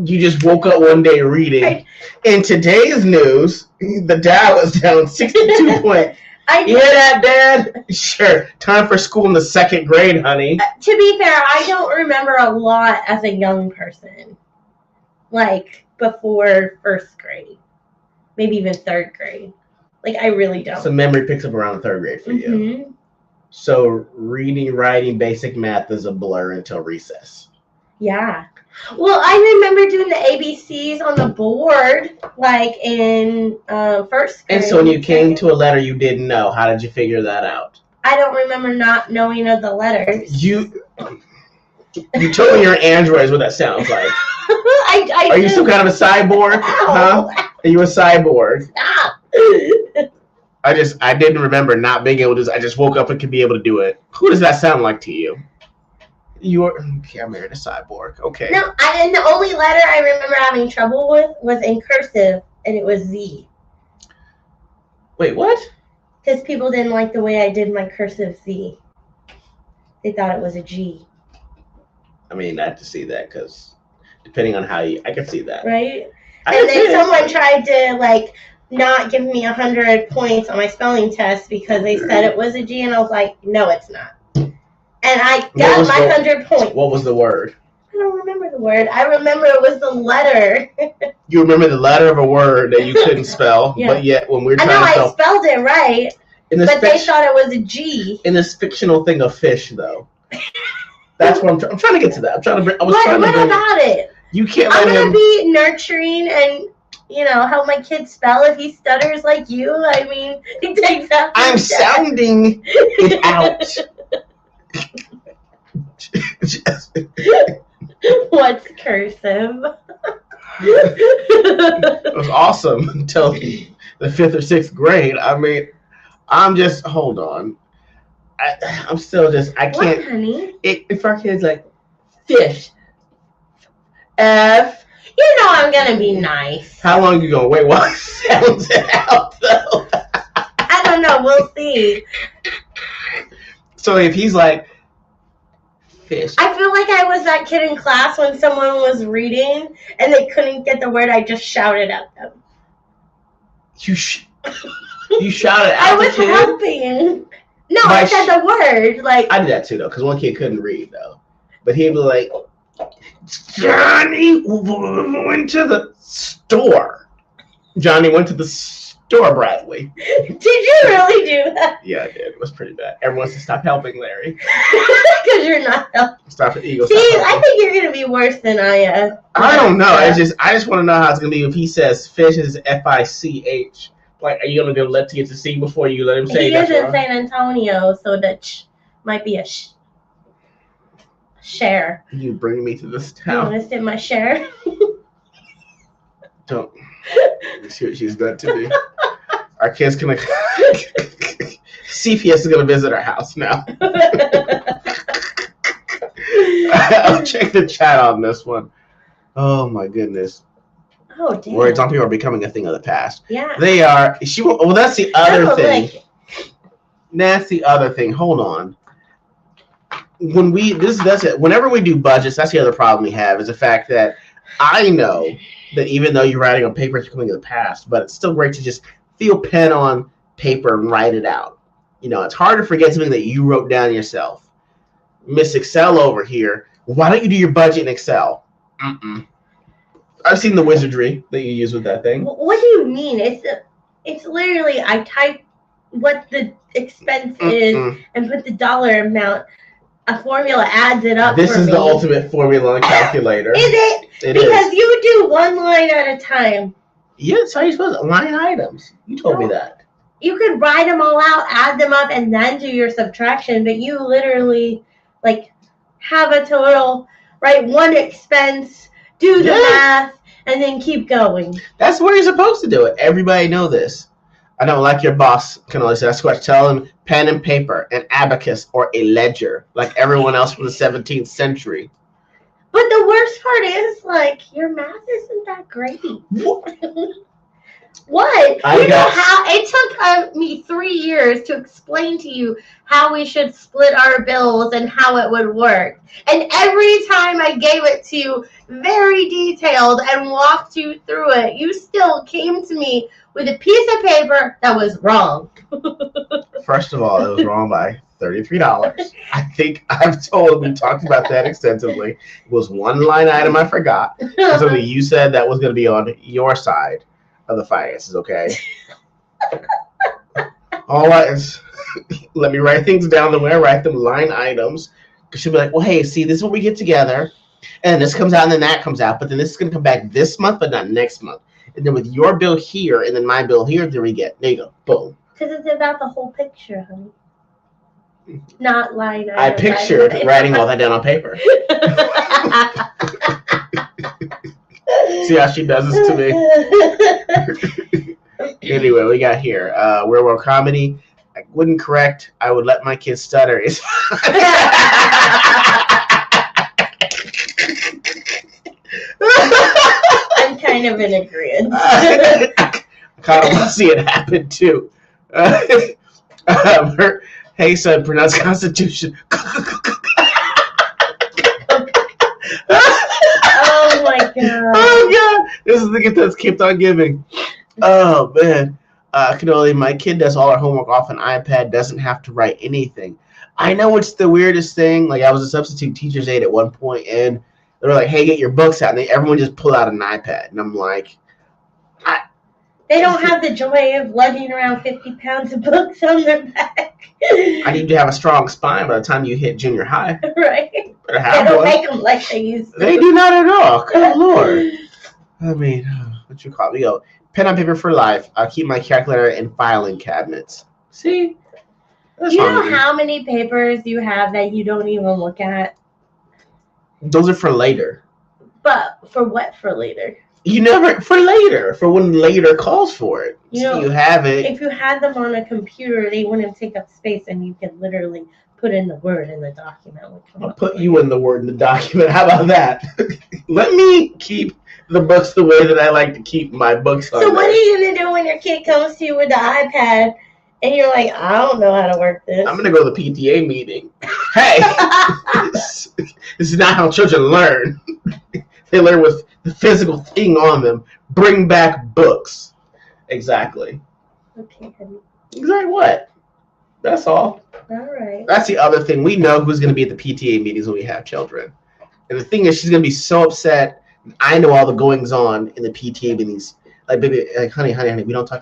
You just woke up one day reading. In today's news, the Dow is down 62 points. You hear that, Dad? Sure. Time for school in the second grade, honey.
To be fair, I don't remember a lot as a young person. Like, before first grade. Maybe even third grade. Like, I really don't.
So memory picks up around 3rd grade for you.
Mm-hmm.
So reading, writing, basic math is a blur until recess.
Yeah. Well, I remember doing the ABCs on the board, like in 1st grade.
And so when you came to a letter you didn't know, how did you figure that out?
I don't remember not knowing of the letters.
You told me you're an android is what that sounds like. Are you some kind of a cyborg? Huh? Are you a cyborg?
Stop.
I didn't remember not being able to. I just woke up and could be able to do it. Who does that sound like to you? I married a cyborg. Okay.
No, and the only letter I remember having trouble with was in cursive, and it was Z.
Wait, what?
Because people didn't like the way I did my cursive Z. They thought it was a G.
I mean, I have to see that because depending on how I can see that.
Right? And then someone tried to, like, not give me 100 points on my spelling test because they said it was a G, and I was like, no, it's not. And I got my 100 points.
What was the word?
I don't remember the word. I remember it was the letter.
You remember the letter of a word that you couldn't spell,
Yeah.
But yet when we were trying
I
to
know I spelled it right, but they thought it was a G.
In this fictional thing of fish, though. That's what I'm trying to get to that.
What about it?
You can't
I'm going to be nurturing and, help my kid spell if he stutters like you. I mean, it takes that.
I'm sounding it out.
What's cursive?
It was awesome until the 5th or 6th grade. I mean, hold on. I'm still just, I can't.
What, honey?
If our kid's like, fish, F.
I'm going to be nice.
How long are you going to wait while he sounds it out, though?
I don't know. We'll see.
So if he's like, fish.
I feel like I was that kid in class when someone was reading and they couldn't get the word. I just shouted at them.
You shouted at
I was helping. No, I said the word. Like,
I did that too, though, because one kid couldn't read, though. But he'd be like, Johnny went to the store. Johnny went to the store, Bradley.
Did you really do that?
Yeah, I did. It was pretty bad. Everyone said, stop helping, Larry.
Because you're not helping.
Stop it, E.G.O.
See, I think you're going to be worse than I am.
I don't know. I just want to know how it's going to be if he says fish is F-I-C-H. Like, are you going to let him get to see before you let him say
he
that's
is in
wrong?
San Antonio, so that might be a share.
You bring me to this
You
town.
want to sit my share?
Don't. See what she's done to me. Our kid's going to... CPS is going to visit our house now. I'll check the chat on this one. Oh, my goodness.
Oh, damn.
Words on people are becoming a thing of the past.
Yeah.
They are. Well, that's the other thing. That's the other thing. Hold on. That's it. Whenever we do budgets, that's the other problem we have is the fact that I know that even though you're writing on paper, it's becoming of the past, but it's still great to just feel pen on paper and write it out. It's hard to forget something that you wrote down yourself. Miss Excel over here. Why don't you do your budget in Excel? I've seen the wizardry that you use with that thing.
What do you mean? It's literally I type what the expense is and put the dollar amount. A formula adds it up.
This is the ultimate formula and calculator.
Is it? Because you do one line at a time.
Yeah, that's how you're supposed to. Line items. You told me that.
You could write them all out, add them up, and then do your subtraction, but you literally, have a total, write one expense, do the math, and then keep going.
That's where you're supposed to do it. Everybody know this. I know, like your boss can only say, that's what tell him pen and paper, an abacus, or a ledger, like everyone else from the 17th century.
But the worst part is, your math isn't that great. What? How it took me 3 years to explain to you how we should split our bills and how it would work. And every time I gave it to you very detailed and walked you through it, you still came to me with a piece of paper that was wrong.
First of all, it was wrong by $33. I think we talked about that extensively. It was one line item I forgot. So you said that was going to be on your side of the finances, okay? All I is let me write things down the way I write them, line items. Because she'll be like, well, hey, see, this is what we get together. And this comes out and then that comes out. But then this is going to come back this month, but not next month. And then with your bill here and then my bill here, there you go. Boom.
Because it's about the whole picture, honey. Not line item.
I pictured writing all that down on paper. See how she does this to me? Anyway, we got here. Real world comedy. I wouldn't correct. I would let my kids stutter. It's
I'm kind of in agreement.
I kind of want to see it happen too. Hey, son, pronounce Constitution.
Oh my god.
Oh god, this is the gift that's kept on giving. Oh man, Cannoli, my kid does all her homework off an iPad, doesn't have to write anything. I know it's the weirdest thing. Like I was a substitute teacher's aide at one point, and they were like, "Hey, get your books out," and everyone just pulled out an iPad, and I'm like,
They don't have the joy of lugging around 50 pounds of books on their back.
I need to have a strong spine by the time you hit junior high.
Right.
Better
They
have
don't
one.
make them like they used to.
They do not at all. Good lord. I mean, what you call it? We go pen on paper for life. I'll keep my calculator in filing cabinets. See? That's
You
fine
know
with me.
how many papers you have that you don't even look at?
Those are for later.
But for what for later?
You never for later, for when later calls for it.
You
So
know,
you have it.
If you had them on a computer, they wouldn't take up space, and you could literally put in the word in the document. Would come
I'll
up
put
with
you in the word in the document. How about that? Let me keep the books the way that I like to keep my books on
So what
there.
are you gonna do when your kid comes to you with the iPad and you're like, I don't know how to work this?
I'm gonna go to the PTA meeting. Hey, this is not how children learn. They learn with the physical thing on them. Bring back books. Exactly.
Okay, honey.
Exactly what? That's all.
All right.
That's the other thing. We know who's going to be at the PTA meetings when we have children. And the thing is, she's going to be so upset. I know all the goings on in the PTA meetings. Like, baby, like, honey, we don't talk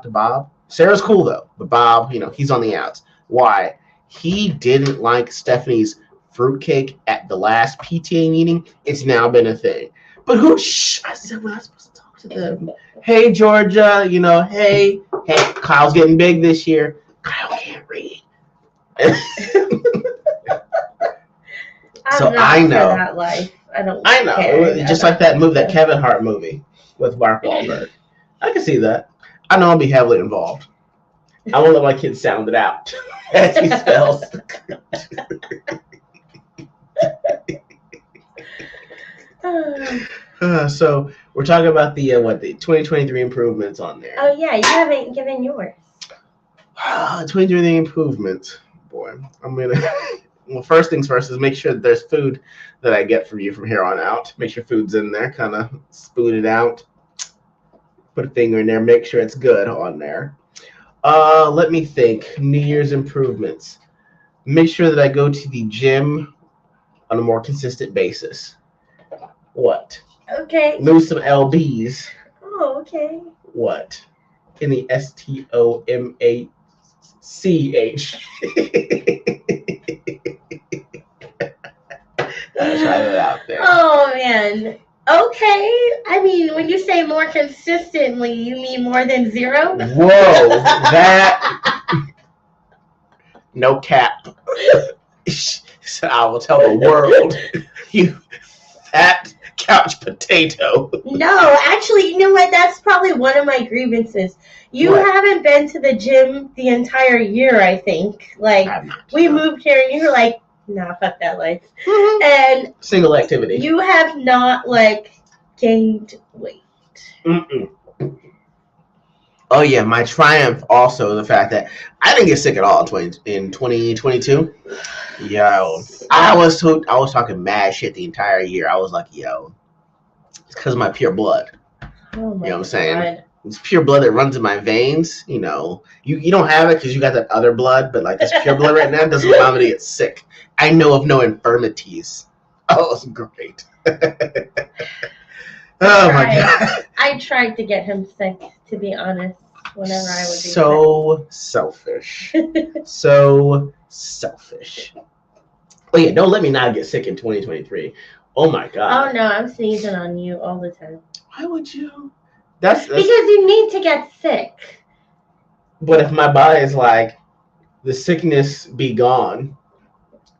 to Bob. Sarah's cool though, but Bob, he's on the outs. Why? He didn't like Stephanie's fruitcake at the last PTA meeting. It's now been a thing. But I said we're not supposed to talk to them. Hey, Georgia, hey, Kyle's getting big this year. Kyle can't read. So I know.
For that life.
I know.
care.
Just like that movie, that Kevin Hart movie with Mark Wahlberg. I can see that. I know I'll be heavily involved. I won't let my kids sound it out as he spells. So we're talking about the 2023 improvements on there.
Oh yeah, you haven't given yours.
2023 improvements. Boy, I'm gonna. Well, first things first is make sure that there's food that I get from you from here on out. Make sure food's in there, kind of spoon it out. Put a finger in there, make sure it's good on there. Let me think. New Year's improvements. Make sure that I go to the gym on a more consistent basis. What?
Okay.
Lose some lbs.
Oh, okay.
What? In the STOMACH. Try that out there.
Oh man. Okay. I mean, when you say more consistently, you mean more than 0?
Whoa, that no cap. So I will tell the world, you fat couch potato.
No, actually, you know what? That's probably one of my grievances. You
What?
haven't been to the gym the entire year, I think. Like,
I'm not.
we moved here and you were like, nah, fuck that life.
Mhm.
And
Single activity.
you have not, like, gained weight.
Mm-mm. Oh yeah, my triumph also the fact that I didn't get sick at all in 2022. Yo, I was talking mad shit the entire year. I was like, yo, it's because of my pure blood.
Oh my
You know what I'm saying?
God.
It's pure blood that runs in my veins. You don't have it because you got that other blood, but like this pure blood right now doesn't allow me to get sick. I know of no infirmities. Oh, it's great. Oh my god.
I tried to get him sick, to be honest. whenever I would be
so selfish. So selfish. Oh yeah, don't let me not get sick in 2023. Oh my
sick.
god.
Oh no, I'm sneezing on you all the time.
Why would you? That's
Because you need to get sick.
But if my body is like, the sickness be gone,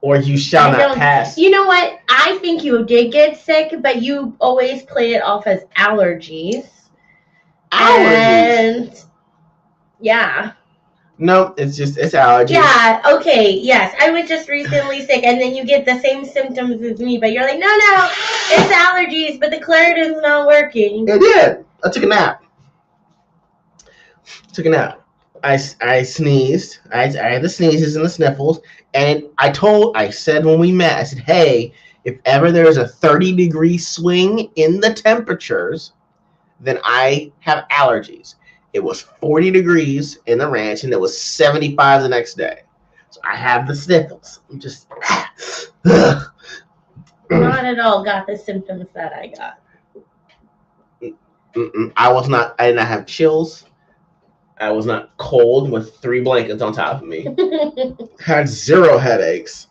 or you shall
I
not
don't.
pass.
You know what? I think you did get sick, but you always play it off as allergies.
Allergies.
And yeah.
No, it's allergies.
Yeah, okay, yes. I was just recently sick, and then you get the same symptoms as me, but you're like, no, it's allergies, but the Claritin's not working.
It did. I took a nap. I sneezed. I had the sneezes and the sniffles, and I said when we met, I said, hey, if ever there's a 30-degree swing in the temperatures, then I have allergies. It was 40 degrees in the ranch, and it was 75 the next day. So I have the sniffles. I'm just
not at all got the symptoms that I got.
I did not have chills. I was not cold with 3 blankets on top of me. Had 0 headaches.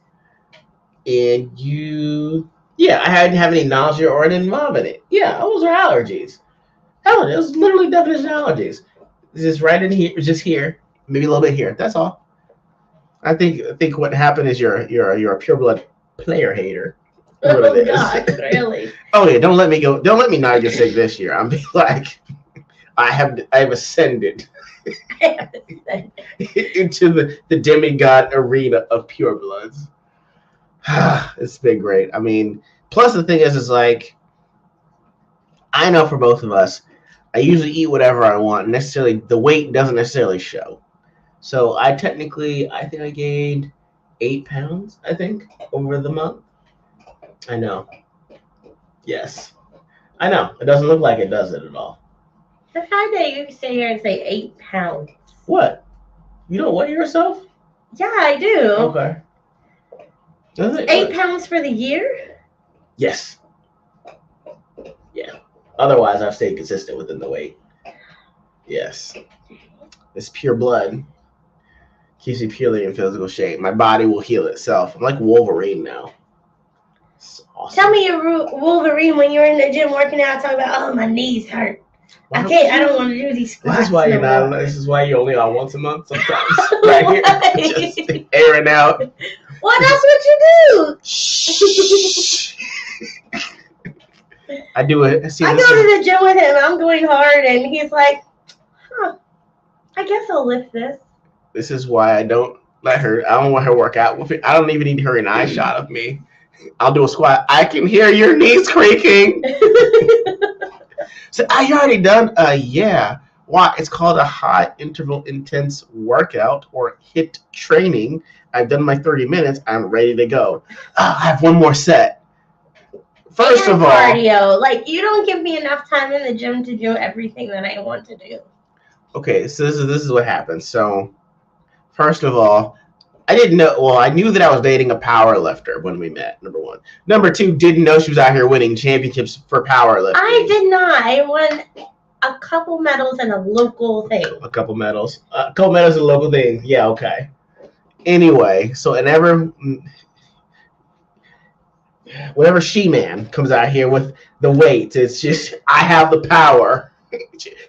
And I hadn't have any nausea or I didn't vomit it. Yeah, those are allergies. Hell, it was literally definition allergies. It's just right in here, just here, maybe a little bit here. That's all. I think what happened is you're a pure blood player hater.
Oh God, really?
Oh yeah, don't let me go. Don't let me not get sick this year. I'm like, I have ascended into the demigod arena of pure bloods. It's been great. I mean, plus the thing is like, I know for both of us, I usually eat whatever I want. Necessarily, the weight doesn't necessarily show. So I think I gained 8 pounds, I think, over the month. I know. Yes. I know. It doesn't look like it, does it, at all?
The fact that you sit here and say 8 pounds.
What? You don't weigh yourself?
Yeah, I do.
Okay.
8 pounds for the year?
Yes. Yeah. Otherwise, I've stayed consistent within the weight. Yes. It's pure blood. Keeps me purely in physical shape. My body will heal itself. I'm like Wolverine now. It's awesome.
Tell me you're Wolverine when you're in the gym working out, talking about, oh, my knees hurt. I don't want to do these squats.
This is why you're not. This is why you're only on once a month sometimes. Right here, just airing out.
Well, that's what you do.
Shh. I do it.
I go to the gym with him. I'm going hard, and he's like, I guess I'll lift this.
This is why I don't let her. I don't want her to work out with me. I don't even need her an eye shot of me. I'll do a squat. I can hear your knees creaking. So, are you already done? Yeah. Why? It's called a high interval intense workout or HIIT training. I've done my 30 minutes. I'm ready to go. I have one more set. First of all,
cardio. Like, you don't give me enough time in the gym to do everything that I want to do.
Okay, so this is what happens. So, first of all, I didn't know. Well, I knew that I was dating a power lifter when we met. Number 1. Number 2, didn't know she was out here winning championships for powerlifting.
I did not. I won a couple medals in a local thing.
A couple medals in a local thing. Yeah, okay. Anyway, so whenever She-Man comes out here with the weights, it's just, I have the power.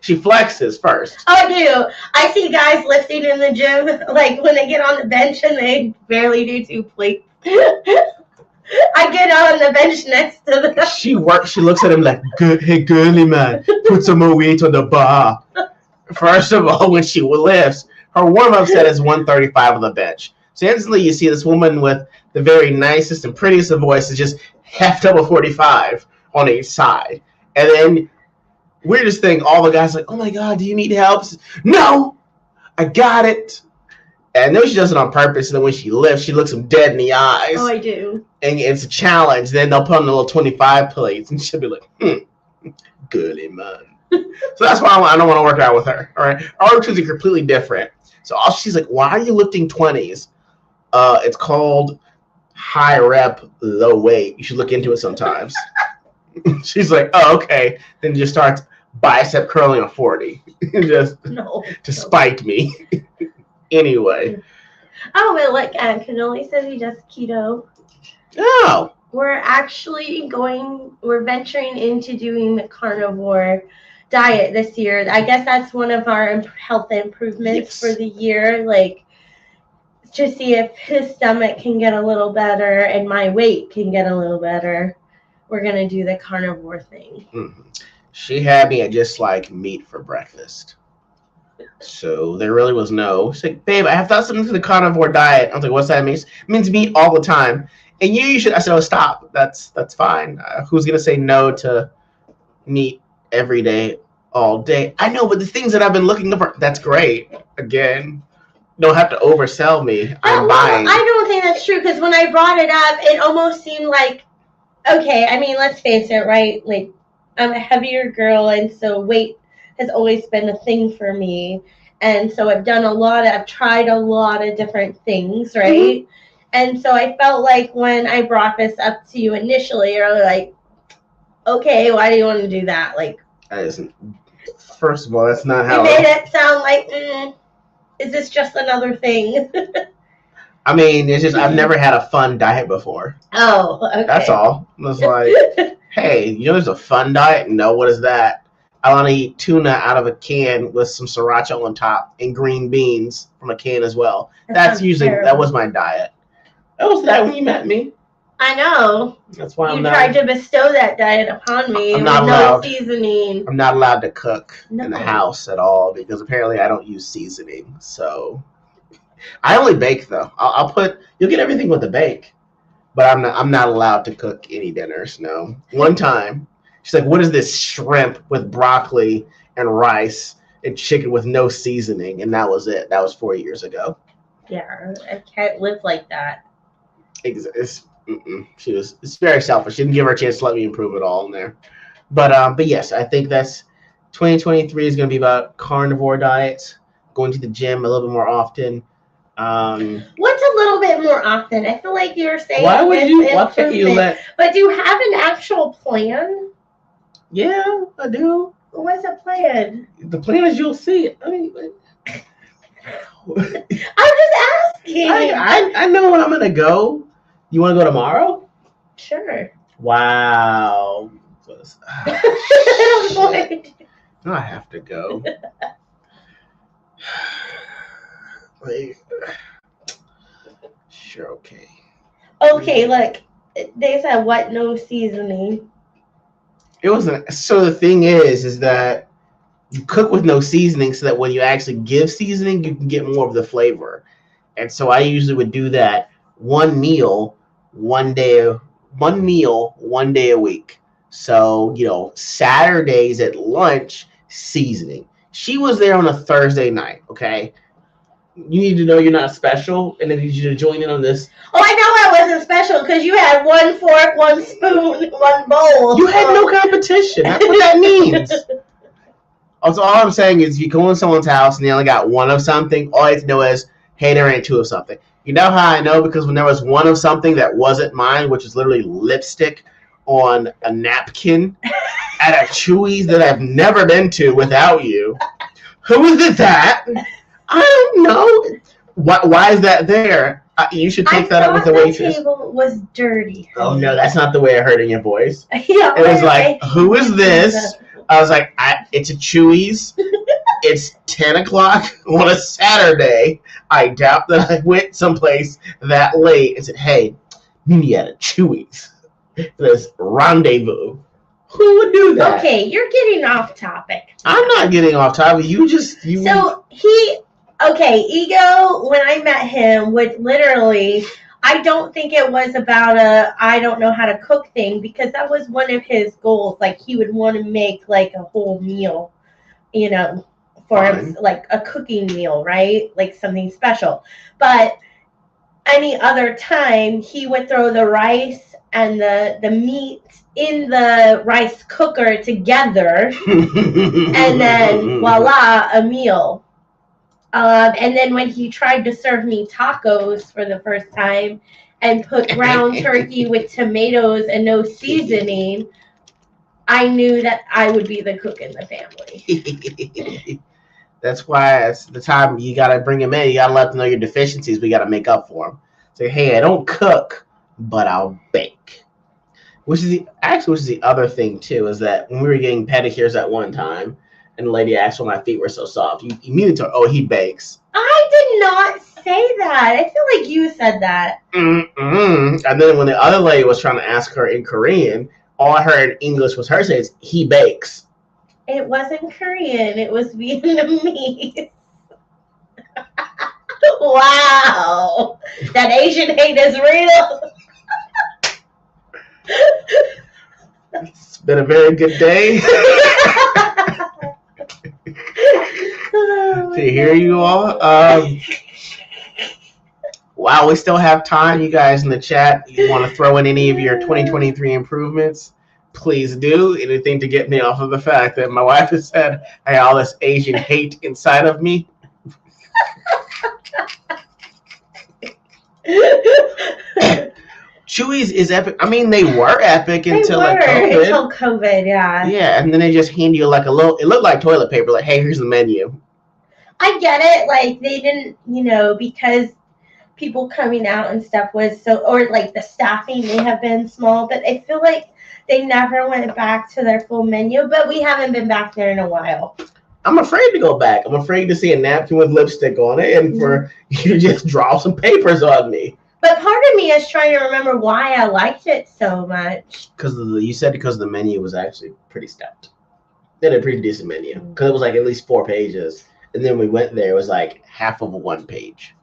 She flexes first.
Oh, I do. I see guys lifting in the gym, like when they get on the bench and they barely do 2 plates. I get on the bench next to them.
She looks at him like, good, hey, girly man, put some more weight on the bar. First of all, when she lifts, her warm-up set is 135 on the bench. So instantly you see this woman with the very nicest and prettiest of voices just heft up a 45 on each side. And then weirdest thing, all the guys are like, oh my God, do you need help? No, I got it. And I know she does it on purpose. And then when she lifts, she looks them dead in the eyes.
Oh, I do.
And it's a challenge. Then they'll put on the little 25 plates. And she'll be like, girly man. So that's why I don't want to work out with her. All right. Our routines are completely different. So she's like, why are you lifting 20s? It's called high rep, low weight. You should look into it sometimes. She's like, oh, okay. Then just starts bicep curling a 40 just
No.
to spite me. Anyway.
Oh, but look, Cannoli says he does keto.
Oh.
We're venturing into doing the carnivore diet this year. I guess that's one of our health improvements for the year, like to see if his stomach can get a little better and my weight can get a little better. We're going to do the carnivore thing.
Mm-hmm. She had me at just like meat for breakfast. So there really was no. She's like, babe, I have thought something to the carnivore diet. I was like, what's that mean? It means meat all the time. And you should. I said, oh, stop. That's fine. Who's gonna say no to meat every day, all day? I know, but the things that I've been looking for. That's great. Again, don't have to oversell me. I'm buying.
I don't think that's true because when I brought it up, it almost seemed like, okay. I mean, let's face it, right? Like, I'm a heavier girl, and so weight has always been a thing for me. And so I've tried a lot of different things, right? Mm-hmm. And so I felt like when I brought this up to you initially, you're like, okay, why do you want to do that? Like,
that isn't. First of all, that's not how.
You made it sound like, is this just another thing?
I mean, it's just I've never had a fun diet before.
Oh, okay.
That's all. It was like, hey, you know, there's a fun diet. No, what is that? I want to eat tuna out of a can with some sriracha on top and green beans from a can as well. That was my diet. That was that when you met me.
I know.
That's why
you tried to bestow that diet upon me with no seasoning.
I'm not allowed to cook in the house at all because apparently I don't use seasoning. So I only bake though. You'll get everything with the bake, but I'm not allowed to cook any dinners. No. One time. She's like, what is this shrimp with broccoli and rice and chicken with no seasoning? And that was it. That was 4 years ago.
Yeah, I can't live like that.
It's very selfish. She didn't give her a chance to let me improve it all in there. But yes, I think that's 2023 is going to be about carnivore diets, going to the gym a little bit more often.
What's a little bit more often? I feel like you're saying
why can't you let?
But do you have an actual plan?
Yeah, I do.
What's the plan?
The plan is you'll see it. I mean,
I'm just asking.
I know when I'm gonna go. You want to go tomorrow?
Sure.
Wow. I have to go. Sure, okay.
Okay, look. They said what? No seasoning.
It wasn't. So the thing is that you cook with no seasoning so that when you actually give seasoning, you can get more of the flavor. And so I usually would do that one meal one day a week. So, Saturdays at lunch, seasoning. She was there on a Thursday night, okay? You need to know you're not special, and I need you to join in on this.
Oh, I know I wasn't special because you had one fork, one spoon, one bowl.
You had no competition. That's what that means. Also, all I'm saying is you go in someone's house and they only got one of something, all I have to know is, hey, there ain't two of something. You know how I know? Because when there was one of something that wasn't mine, which is literally lipstick on a napkin at a Chewy's that I've never been to without you. Who is it that? I don't know. Why is that there? You should take that up with the waitress.
The table was dirty.
Oh, no, that's not the way I heard it in your voice.
Yeah,
it was like, who is this? I was like, it's a Chewy's. It's 10 o'clock on a Saturday. I doubt that I went someplace that late and said, hey, meet me at a Chewy's. This rendezvous. Who would do that?
Okay, you're getting off topic.
I'm not getting off topic.
Okay, E.G.O, when I met him, would literally, I don't think it was about I don't know how to cook thing, because that was one of his goals. Like, he would want to make, like, a whole meal, for him, like a cooking meal, right? Like something special. But any other time, he would throw the rice and the meat in the rice cooker together, and then voila, a meal. And then when he tried to serve me tacos for the first time and put ground turkey with tomatoes and no seasoning, I knew that I would be the cook in the family.
That's why it's the time you gotta bring him in. You gotta let them know your deficiencies. We gotta make up for them. Say, hey, I don't cook, but I'll bake. Which is the other thing too, is that when we were getting pedicures at one time, and the lady asked why my feet were so soft, you immediately told, oh, he bakes.
I did not say that. I feel like you said that.
And then when the other lady was trying to ask her in Korean, all I heard in English was her saying, he bakes.
It wasn't Korean. It was Vietnamese. Wow. That Asian hate is real.
It's been a very good day. To hear you all. Wow, we still have time. You guys in the chat, you want to throw in any of your 2023 improvements? Please do. Anything to get me off of the fact that my wife has said I have all this Asian hate inside of me. Chewy's is epic. I mean, they were epic until COVID.
Until COVID, yeah.
Yeah, and then they just hand you like a little. It looked like toilet paper. Like, hey, here's the menu.
I get it. Like they didn't, because people coming out and stuff was so, or like the staffing may have been small, but I feel like they never went back to their full menu. But we haven't been back there in a while.
I'm afraid to go back. I'm afraid to see a napkin with lipstick on it and for you to just draw some papers on me.
But part of me is trying to remember why I liked it so much.
Because the menu was actually pretty stout. They had a pretty decent menu. Because it was like at least 4 pages. And then we went there, it was like half of a 1 page.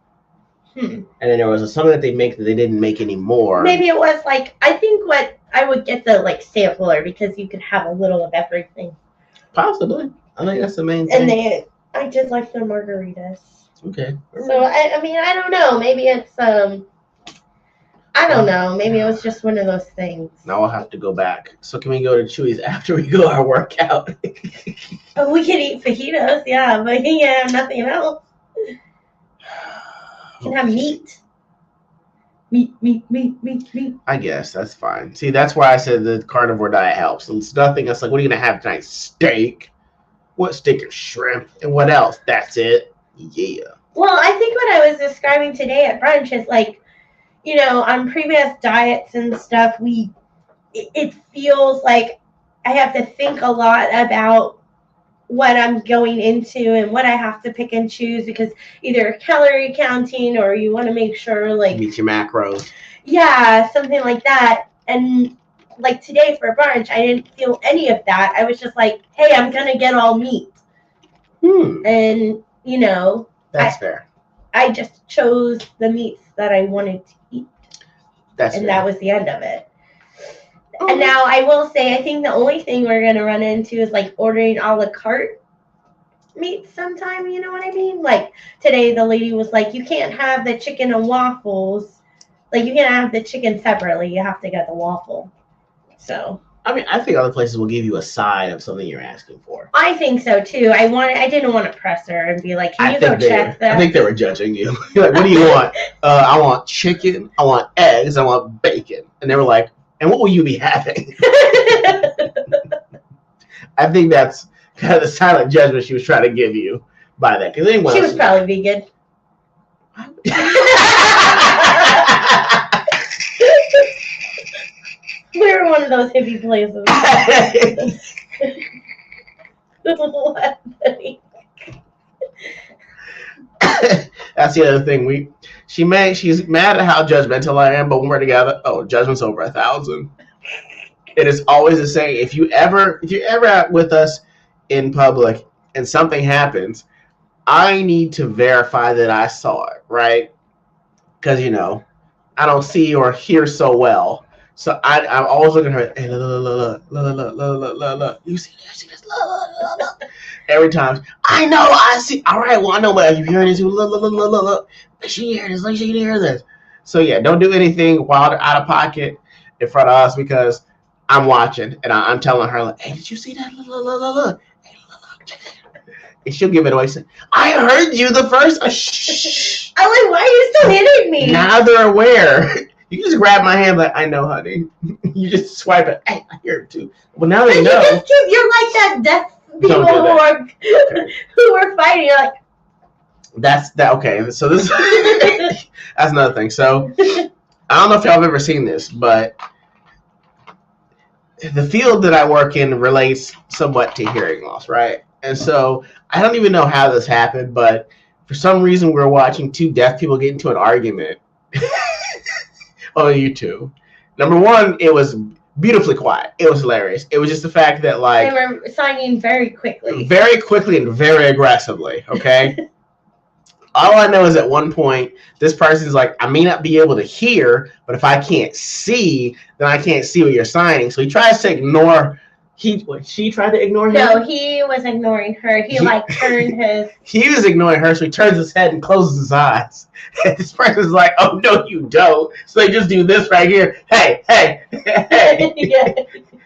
And then there was something that they make that they didn't make anymore.
Maybe it was like, I think what I would get the like sampler because you could have a little of everything.
Possibly. I think that's the main thing.
And I did like their margaritas.
Okay.
So I mean, I don't know. Maybe it's I don't know. Maybe it was just one of those things.
Now I'll have to go back. So can we go to Chewy's after we go our workout?
Oh, we can eat fajitas, yeah, but nothing else. Can have meat. Meat.
I guess that's fine. See, that's why I said the carnivore diet helps. It's nothing else like, what are you going to have tonight? Steak? What steak and shrimp? And what else? That's it? Yeah.
Well, I think what I was describing today at brunch is like, on previous diets and stuff, it feels like I have to think a lot about what I'm going into and what I have to pick and choose because either calorie counting or you want to make sure like
meet your macros.
Yeah, something like that. And like today for brunch, I didn't feel any of that. I was just like, hey, I'm gonna get all meat. And
that's fair.
I just chose the meats that I wanted to eat.
That's fair.
That was the end of it. And now I will say, I think the only thing we're going to run into is like ordering a la carte meat sometime. You know what I mean? Like today, the lady was like, you can't have the chicken and waffles. Like you can't have the chicken separately. You have to get the waffle. So.
I mean, I think other places will give you a side of something you're asking for.
I think so too. I didn't want to press her and be like, can you go check that?
I think they were judging you. Like, what do you want? I want chicken. I want eggs. I want bacon. And they were like, and what will you be having? I think that's kind of the silent judgment she was trying to give you by that. Because anyone
she was probably vegan. We were one of those hippie places.
That's the other thing. She's mad at how judgmental I am, but when we're together, judgment's over 1,000. It is always the same. If you're ever out with us in public and something happens, I need to verify that I saw it, right? Because I don't see or hear so well. So I'm always looking at her. Hey, look. You see this? Look. Every time. I know. I see. All right. Well, I know. But if you hear this, look. She hear this. She hear this. So yeah, don't do anything wild or out of pocket in front of us because I'm watching and I'm telling her like, hey, did you see that? Look. Hey, look. And she'll give it away. Say, I heard you the first. Shh.
I'm like, why are you still hitting me?
Now they're aware. You just grab my hand like, I know, honey. You just swipe it. Hey, I hear it too. Well, now they
And
know.
you're like that deaf people
Don't do that. Okay.
who are fighting. You're like,
That's that. Okay, so this that's another thing. So I don't know if y'all have ever seen this, but the field that I work in relates somewhat to hearing loss, right? And so I don't even know how this happened, but for some reason we were watching two deaf people get into an argument on YouTube. Number one, it was beautifully quiet. It was hilarious. It was just the fact that
they were signing very quickly
and very aggressively. Okay. All I know is at one point, this person's like, I may not be able to hear, but if I can't see, then I can't see what you're signing. So he tries to ignore. She tried to ignore him?
No, he was ignoring her. He like turned his.
He was ignoring her, so he turns his head and closes his eyes. And this person's like, oh, no, you don't. So they just do this right here. Hey, hey, hey.
Yeah.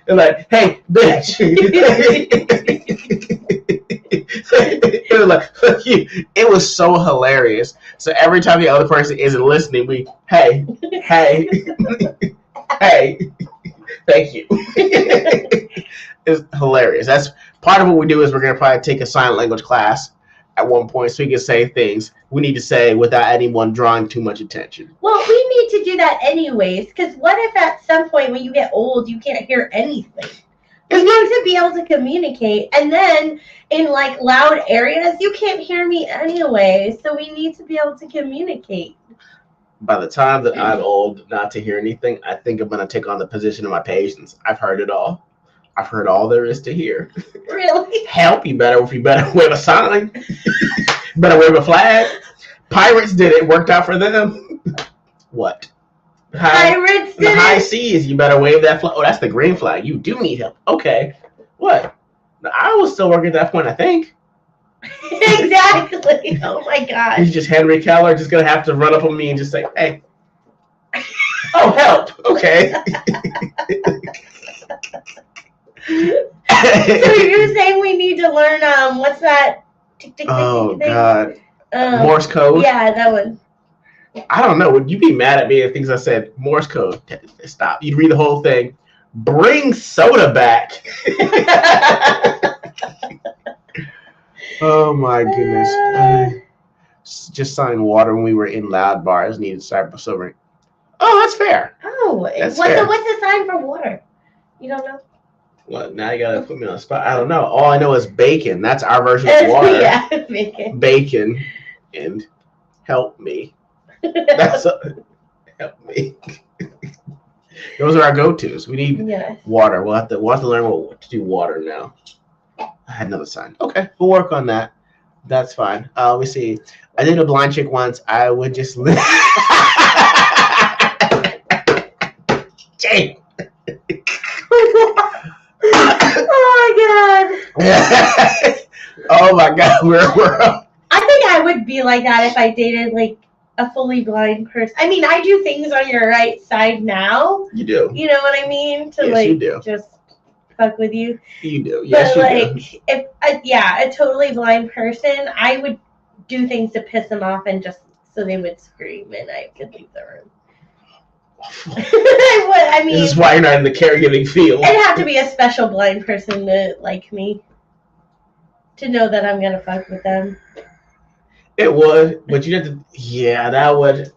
They're like, hey, bitch. It was like, fuck you. It was so hilarious. So every time the other person isn't listening, we, hey, hey, hey, thank you. It's hilarious. That's part of what we do is we're going to probably take a sign language class at one point so we can say things we need to say without anyone drawing too much attention.
Well, we need to do that anyways, because what if at some point when you get old, you can't hear anything? We need to be able to communicate. And then in like loud areas, you can't hear me anyway. So we need to be able to communicate.
By the time that I'm old not to hear anything, I think I'm going to take on the position of my patients. I've heard it all. I've heard all there is to hear.
Really?
Help, you better wave a sign. Better wave a flag. Pirates did it. Worked out for them. What?
Pirates did
the high
it?
seas, you better wave that flag. Oh, that's the green flag. You do need help. Okay. What? I was still working at that point, I think.
Exactly. Oh my gosh.
He's just Henry Keller, just going to have to run up on me and just say, hey. Oh, help. Okay.
So you're saying we need to learn what's that? Tick, tick,
Oh
tick, tick,
God. Morse code?
Yeah, that one.
I don't know. Would you be mad at me if things I said Morse code? Stop. You'd read the whole thing. Bring soda back. Oh my goodness. Just signed water when we were in loud bars. Needed sobering. Oh, that's fair.
Oh,
That's
what's
fair.
the sign for water? You don't know?
Well, now you gotta put me on the spot. I don't know. All I know is bacon. That's our version of water.
Yeah, bacon.
Bacon and help me. That's help me. Those are our go-tos. We need water. We'll have to learn what to do water now. I had another sign. Okay, we'll work on that. That's fine. Let me see. I did a blind chick once. I would just Jay.
Oh my god.
Oh my god. We're
I think I would be like that if I dated like a fully blind person. I mean, I do things on your right side now.
You do.
You know what I mean? To
yes, you do.
Just fuck with you.
You do. Yes,
but
you
like,
do.
if a totally blind person, I would do things to piss them off and just so they would scream and I could leave the room. I mean,
this is why you're not in the caregiving field.
It'd have to be a special blind person to like me to know that I'm gonna fuck with them.
It would, but you have to. Yeah, that would.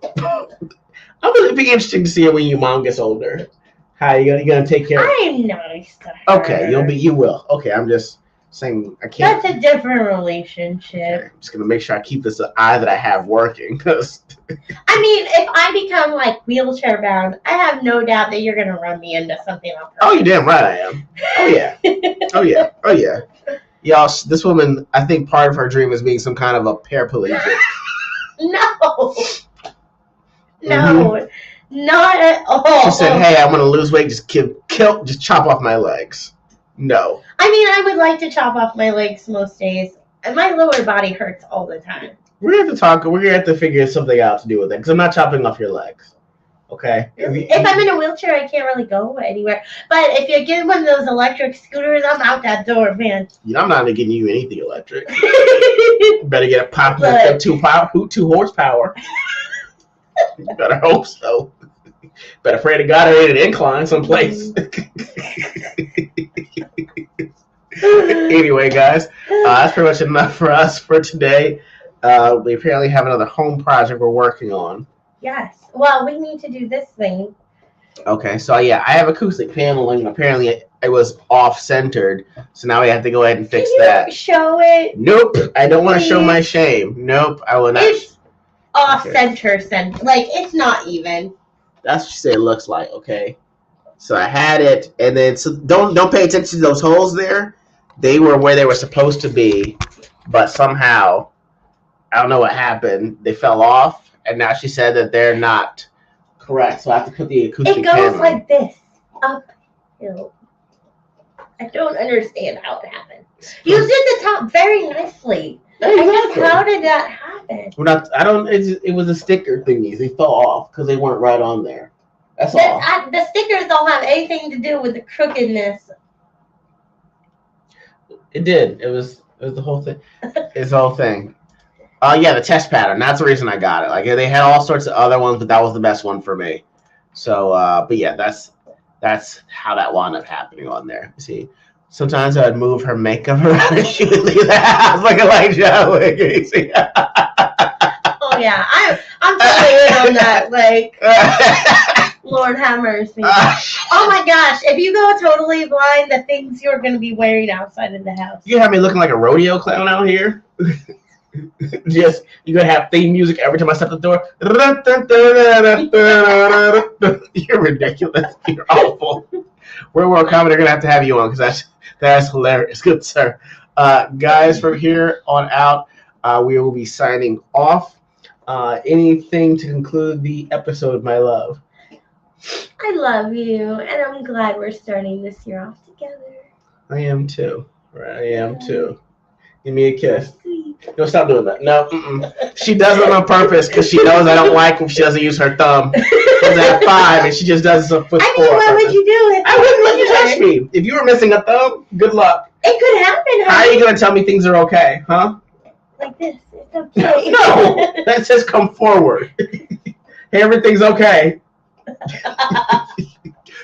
It'd be interesting to see when your mom gets older. How you gonna take care?
I'm nice to her.
Okay, you will. Okay, I'm just saying I can't.
That's a different relationship.
Okay, I'm just gonna make sure I keep this eye that I have working. Cause
I mean, if I become like wheelchair bound, I have no doubt that you're gonna run me into something on purpose.
Oh, you damn right I am. Oh yeah. Oh yeah. Oh yeah. Y'all, this woman, I think part of her dream is being some kind of a paraplegic.
No. No. Not at all.
She said, "Hey, I'm gonna lose weight. Just just chop off my legs." No.
I mean, I would like to chop off my legs most days. And my lower body hurts all the time.
We're gonna have to talk. We're gonna have to figure something out to do with it because I'm not chopping off your legs. Okay.
If I'm in a wheelchair, I can't really go anywhere. But if you get one of those electric scooters, I'm out that door, man.
I'm not getting you anything electric. You better get a pop with 2 horsepower. You better hope so. Better pray to God I ain't an incline someplace. Anyway, guys, that's pretty much enough for us for today. We apparently have another home project we're working on.
Yes. Well, we need to do this thing.
Okay, so yeah, I have acoustic paneling. Apparently, it was off-centered, so now we have to go ahead and fix that.
Show it.
Nope, I don't want to show my shame. Nope, I will not.
It's off-center, like it's not even.
That's what she said it looks like. Okay, so I had it, and then so don't pay attention to those holes there. They were where they were supposed to be, but somehow I don't know what happened. They fell off, and now she said that they're not correct. So I have to put the acoustic.
It goes like this, uphill. I don't understand how it happened. You did the top very nicely.
Exactly.
How did that happen?
We're not. I don't. It was a sticker thingies. They fell off because they weren't right on there. That's all.
The stickers don't have anything to do with the crookedness.
It did. It was the whole thing. It's the whole thing. Yeah, the test pattern. That's the reason I got it. Like they had all sorts of other ones, but that was the best one for me. So, but yeah, that's how that wound up happening on there. See, sometimes I would move her makeup around and she would leave the house like a light show.
Oh yeah, I'm totally in on that. Like, Lord have mercy. Oh my gosh, if you go totally blind, the things you're going to be wearing outside of the house.
You have me looking like a rodeo clown out here. Just you're gonna have theme music every time I step the door. You're ridiculous. You're awful. Real World Comedy, they're gonna have to have you on because that's hilarious. Good sir. Guys, from here on out, we will be signing off. Anything to conclude the episode, my love?
I love you, and I'm glad we're starting this year off together.
I am too. I am too. Give me a kiss. No, stop doing that. No, she does it on purpose because she knows I don't like when she doesn't use her thumb. Because at 5 and she just does it with 4.
What would you do?
I wouldn't let you touch me. If you were missing a thumb, good luck.
It could happen.
How are you gonna tell me things are okay, huh?
Like this. It's okay.
No, that says come forward. Hey, everything's okay.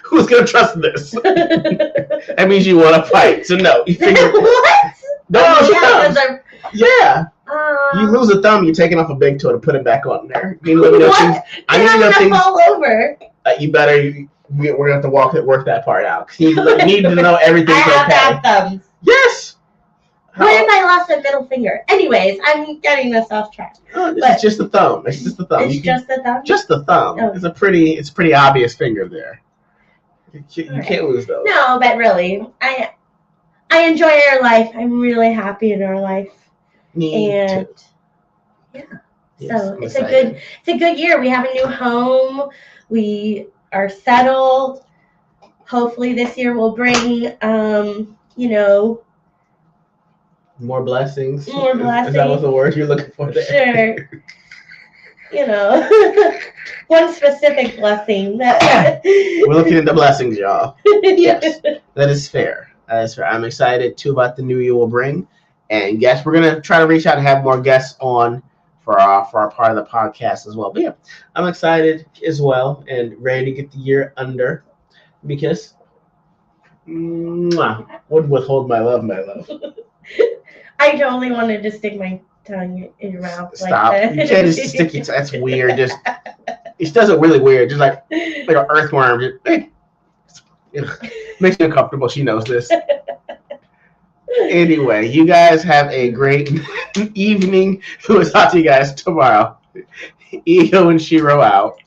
Who's gonna trust this? That means you want to fight. So no, you figure.
What?
Don't lose your thumbs.
Yeah.
You lose a thumb, you're taking off a big toe to put it back on there. You let me know things. I need to know things.
Fall over.
You better. We're gonna have to work that part out. You need to know everything's okay.
I have bad thumbs.
Yes.
What if I lost a middle finger? Anyways, I'm getting this off track.
It's just the thumb. It's just the thumb.
It's just the thumb.
Just the thumb. Oh. It's a pretty obvious finger there. You can't lose those.
No, but really, I enjoy our life. I'm really happy in our life. And yeah, yes, so it's a good year. We have a new home. We are settled. Hopefully, this year will bring
more blessings.
More blessings.
Is that what the word you're looking for there?
Sure. One specific blessing.
We're looking into blessings, y'all. Yes, that is fair. I'm excited too about the new year will bring. And yes, we're gonna try to reach out and have more guests on for our part of the podcast as well. But yeah, I'm excited as well and ready to get the year under because would withhold my love, my love.
I totally wanted to stick my tongue in your mouth.
Stop!
Like that.
You can't just stick it. That's weird. It does it really weird. Just like an earthworm. Makes me uncomfortable. She knows this. Anyway, you guys have a great evening. We'll talk to you guys tomorrow. E.G.O and Shiro out.